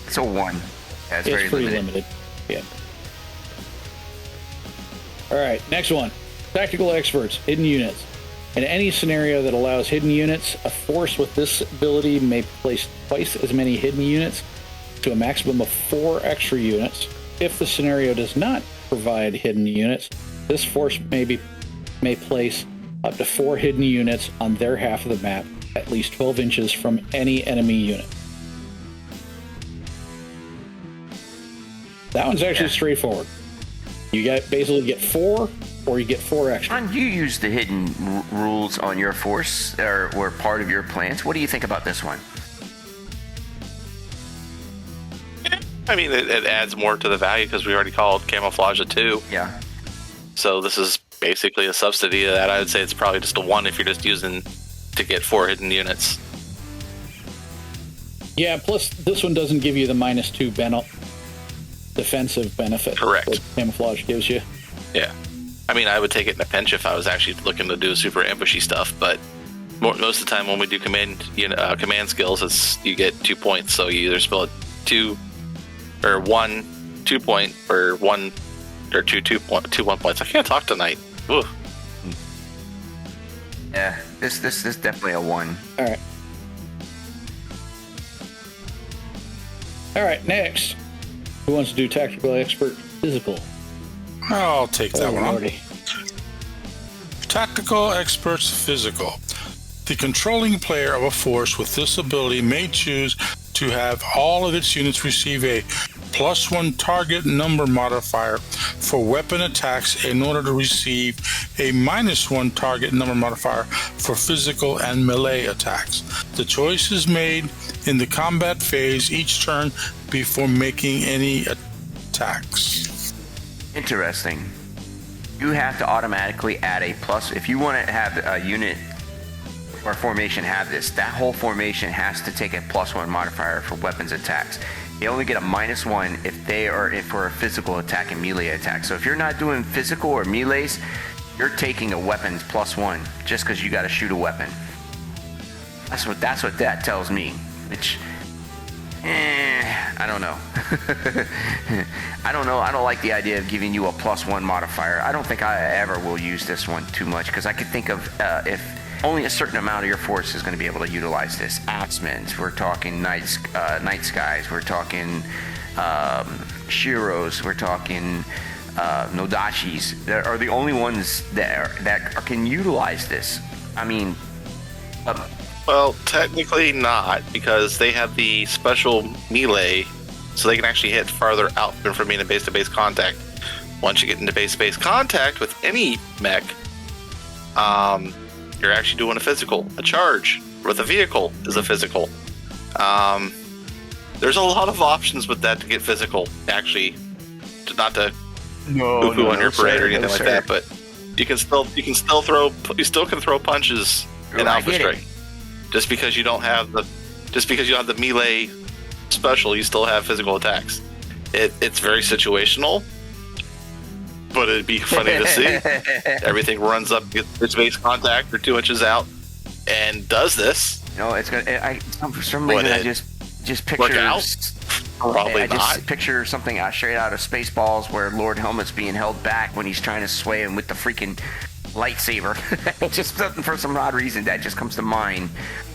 It's a 1. That's very pretty limited. Yeah. All right, next one. Tactical experts, hidden units. In any scenario that allows hidden units, a force with this ability may place twice as many hidden units to a maximum of 4 extra units. If the scenario does not provide hidden units, this force may place up to 4 hidden units on their half of the map, at least 12 inches from any enemy unit. That one's actually straightforward. You basically get 4, or you get 4 extra. John, you use the hidden rules on your force, or were part of your plans. What do you think about this one? I mean, it adds more to the value because we already called camouflage a 2. Yeah. So this is basically a subsidy of that. I would say it's probably just a 1 if you're just using to get 4 hidden units. Yeah, plus this one doesn't give you the -2 defensive benefit. Correct. That camouflage gives you. Yeah. I mean, I would take it in a pinch if I was actually looking to do super ambushy stuff, but most of the time when we do command skills, you get 2 points, so you either spell it 2 or 1 2 point or 1 or 2 1 points. I can't talk tonight. Ooh. Yeah, this is definitely a 1. All right, next. Who wants to do tactical expert physical? I'll take that one on. Lordy. Tactical experts physical. The controlling player of a force with this ability may choose to have all of its units receive a +1 target number modifier for weapon attacks in order to receive a -1 target number modifier for physical and melee attacks. The choice is made in the combat phase each turn before making any attacks. Interesting. You have to automatically add a plus. If you want to have a unit or formation have this, that whole formation has to take a +1 modifier for weapons attacks. They only get a -1 if they are for a physical attack and melee attack. So if you're not doing physical or melees, you're taking a weapons +1 just because you got to shoot a weapon. That's what that tells me. Which, I don't know. I don't know. I don't like the idea of giving you a +1 modifier. I don't think I ever will use this one too much because I could think of if only a certain amount of your force is going to be able to utilize this. Axemen, we're talking night skies, we're talking Shiros, we're talking Nodashis. They are the only ones that can utilize this. I mean, well, technically not, because they have the special melee, so they can actually hit farther out from being in base-to-base contact. Once you get into base-to-base contact with any mech, you're actually doing a physical. A charge with a vehicle is a physical. There's a lot of options with that to get physical, actually. Not to poo-poo on your parade or anything like that, but you still can throw punches in Alpha Strike. Just because you don't have the melee special, you still have physical attacks. It's very situational, but it'd be funny to see. Everything runs up, gets its base contact or 2 inches out, and does this. No, it's gonna. For some reason, I just picture Probably I not. just picture something straight out of Spaceballs where Lord Helmet's being held back when he's trying to sway him with the freaking lightsaber. Just for some odd reason that just comes to mind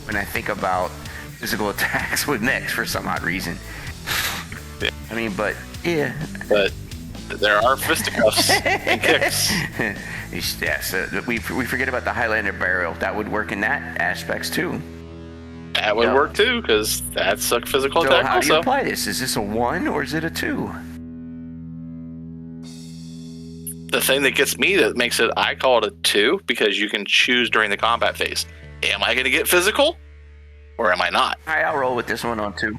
when I think about physical attacks with mechs for some odd reason. Yeah. I mean, but yeah. But there are fisticuffs and kicks. Yes, we forget about the Highlander barrel. That would work in that aspects too. That would work too, because that's a physical attack how do you also. apply this? Is this a 1 or is it a 2? The thing that gets me, that makes it, I call it a 2, because you can choose during the combat phase. Am I going to get physical, or am I not? All right, I'll roll with this one on 2.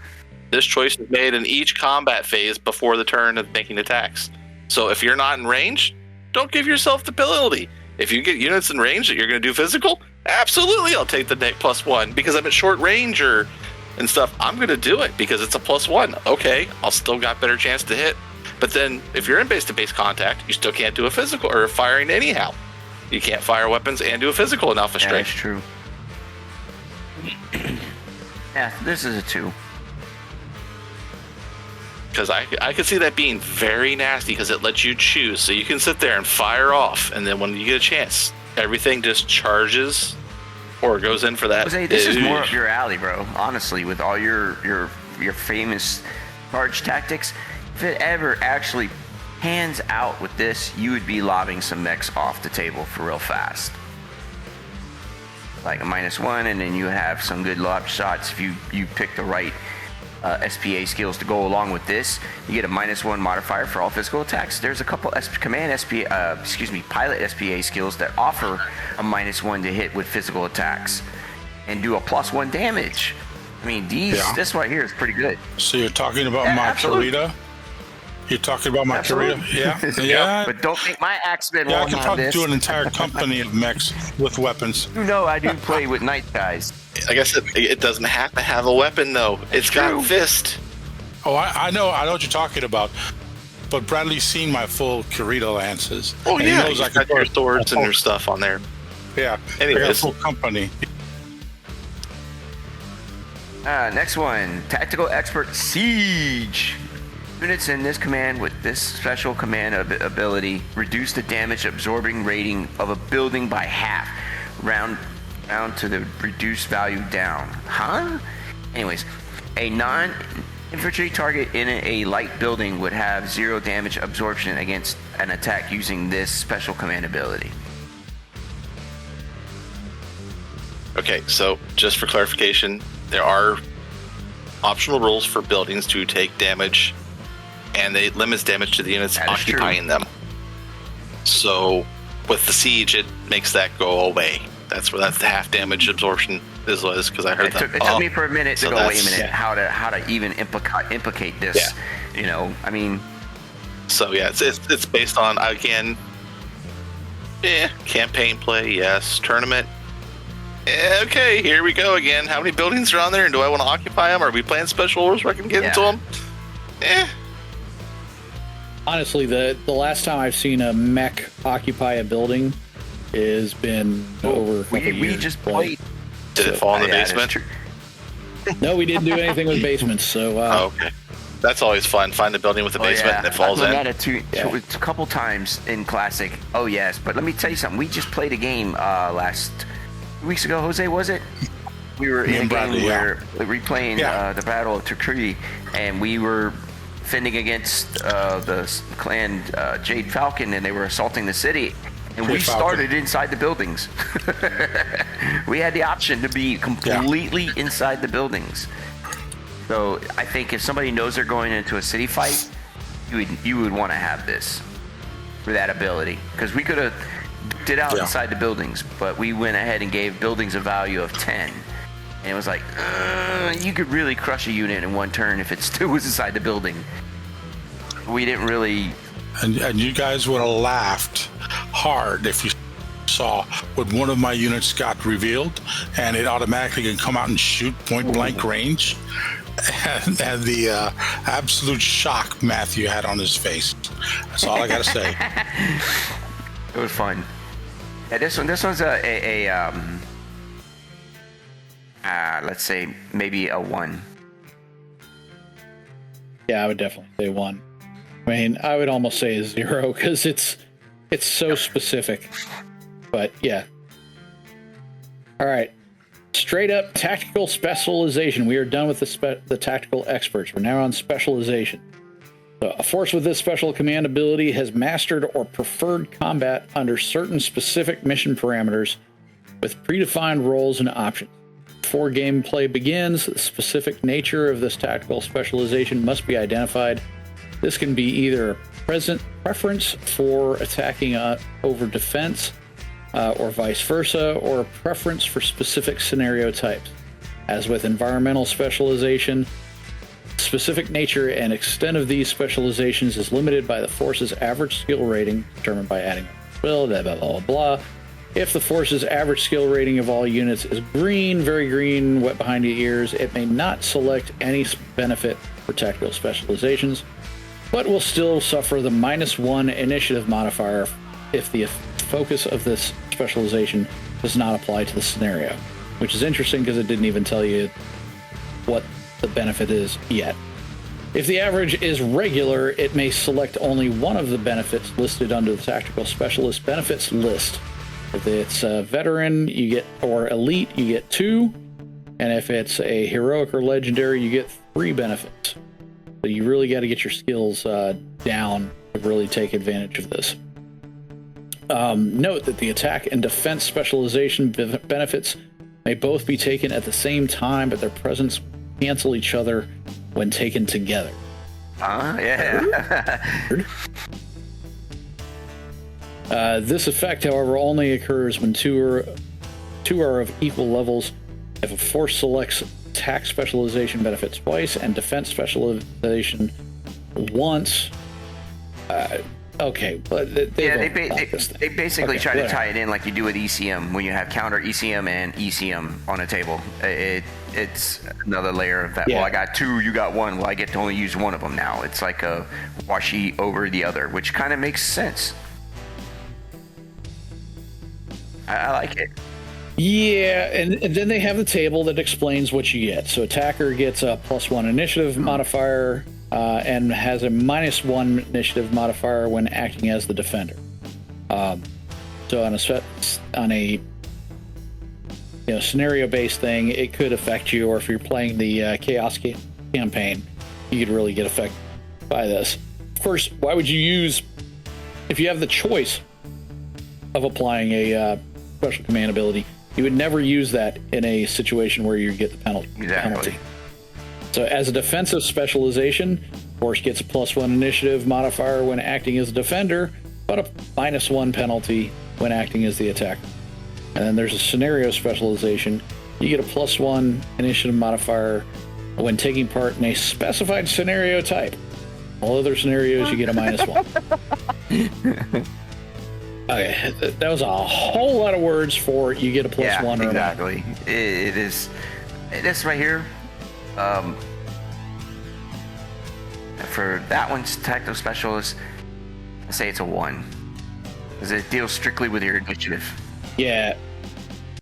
This choice is made in each combat phase before the turn of making attacks. So if you're not in range, don't give yourself the penalty. If you get units in range that you're going to do physical, absolutely I'll take the net +1 because I'm at short range and stuff. I'm going to do it because it's a +1. Okay, I'll still got better chance to hit. But then if you're in base-to-base contact, you still can't do a physical or firing anyhow. You can't fire weapons and do a physical in Alpha Yeah, Strike. that's true. Yeah, this is a 2. Because I could see that being very nasty because it lets you choose. So you can sit there and fire off, and then when you get a chance, everything just charges or goes in for that. Jose, this is more up your alley, bro. Honestly, with all your famous charge tactics, if it ever actually pans out with this, you would be lobbing some mechs off the table for real fast. Like a -1, and then you have some good lob shots if you pick the right SPA skills to go along with this. You get a -1 modifier for all physical attacks. There's a couple pilot SPA skills that offer a -1 to hit with physical attacks and do a +1 damage. I mean, this right here is pretty good. So you're talking about my absolutely. Kurita? You're talking about my Kurita? Absolutely. Yeah. Yeah. But don't make my accident Yeah, I wrong can on probably this. do an entire company of mechs with weapons. You know I do play with night guys. Like I said, it doesn't have to have a weapon, though. It's true. got fist. Oh, I know what you're talking about. But Bradley's seen my full Kurita lances. Oh, and he yeah. knows I You've can got your throw swords a and full- your stuff on there. Yeah. I got a Anyways. full company. Next one, Tactical Expert Siege. Units in this command with this special command ability reduce the damage absorbing rating of a building by half, round to the reduced value down. Huh? Anyways, a non-infantry target in a light building would have 0 damage absorption against an attack using this special command ability. Okay, so just for clarification, there are optional rules for buildings to take damage, and it limits damage to the units That is occupying them. So with the siege, it makes that go away. That's where the half damage absorption was, because I heard It that. took me for a minute so to go, wait a that's- minute, how to even implicate this? Yeah. You know, I mean, So yeah, it's based on, again, campaign play, yes. Tournament, okay, here we go again. How many buildings are on there, and do I want to occupy them? Are we playing special rules where I can get into them? Honestly, the last time I've seen a mech occupy a building has been over a couple we years. just played. Did it fall in the Yeah, that's basement? true. No, we didn't do anything with basements. So Oh, okay. That's always fun. Find a building with a basement and it falls I've in. done that a couple times in Classic. Oh yes, but let me tell you something. We just played a game last 2 weeks ago. Jose, was it? We were in a game Bradley, where replaying Yeah. the Battle of Tikrit, and we were fending against the clan Jade Falcon, and they were assaulting the city. And we Jade Falcon. started inside the buildings. We had the option to be completely inside the buildings. So I think if somebody knows they're going into a city fight, you would want to have this for that ability, because we could have did out inside the buildings, but we went ahead and gave buildings a value of 10, and it was like you could really crush a unit in one turn if it still was inside the building. We didn't really. And you guys would have laughed hard if you saw when one of my units got revealed and it automatically can come out and shoot point blank range. And the absolute shock Matthew had on his face. That's all I got to say. It was fun. Yeah, this one's let's say maybe a 1. Yeah, I would definitely say 1. I mean, I would almost say a 0 because it's so specific. But yeah. All right. Straight up tactical specialization. We are done with the tactical experts. We're now on specialization. So a force with this special command ability has mastered or preferred combat under certain specific mission parameters with predefined roles and options. Before gameplay begins, the specific nature of this tactical specialization must be identified. This can be either a preference for attacking over defense, or vice versa, or a preference for specific scenario types. As with environmental specialization, specific nature and extent of these specializations is limited by the force's average skill rating, determined by adding blah, blah, blah, blah, blah. If the force's average skill rating of all units is green, very green, wet behind the ears, it may not select any benefit for tactical specializations, but will still suffer the -1 initiative modifier if the focus of this specialization does not apply to the scenario, which is interesting because it didn't even tell you what the benefit is yet. If the average is regular, it may select only one of the benefits listed under the tactical specialist benefits list. If it's a veteran, you get, or elite, you get 2, and if it's a heroic or legendary, you get 3 benefits. So you really got to get your skills down to really take advantage of this. Note that the attack and defense specialization benefits may both be taken at the same time, but their presence cancel each other when taken together. Yeah. This effect, however, only occurs when two are of equal levels. If a force selects attack specialization benefit twice and defense specialization once, okay, but they basically try to tie it in like you do with ECM when you have counter ECM and ECM on a table. It's another layer of that. Yeah. Well, I got 2, you got 1. Well, I get to only use one of them now. It's like a washy over the other, which kind of makes sense. I like it. Yeah, and then they have the table that explains what you get. So attacker gets a +1 initiative modifier and has a -1 initiative modifier when acting as the defender. So on a scenario-based thing, it could affect you, or if you're playing the Chaos campaign, you could really get affected by this. Of course, why would you use, if you have the choice of applying a special command ability, you would never use that in a situation where you get the penalty. Exactly. So as a defensive specialization, force gets a +1 initiative modifier when acting as a defender, but a -1 penalty when acting as the attacker. And then there's a scenario specialization. You get a +1 initiative modifier when taking part in a specified scenario type. All other scenarios, you get a -1. Okay, that was a whole lot of words for you get a +1 or exactly. It is. This right here. For that one's tactical specialist, I say it's a 1 because it deals strictly with your initiative. Yeah,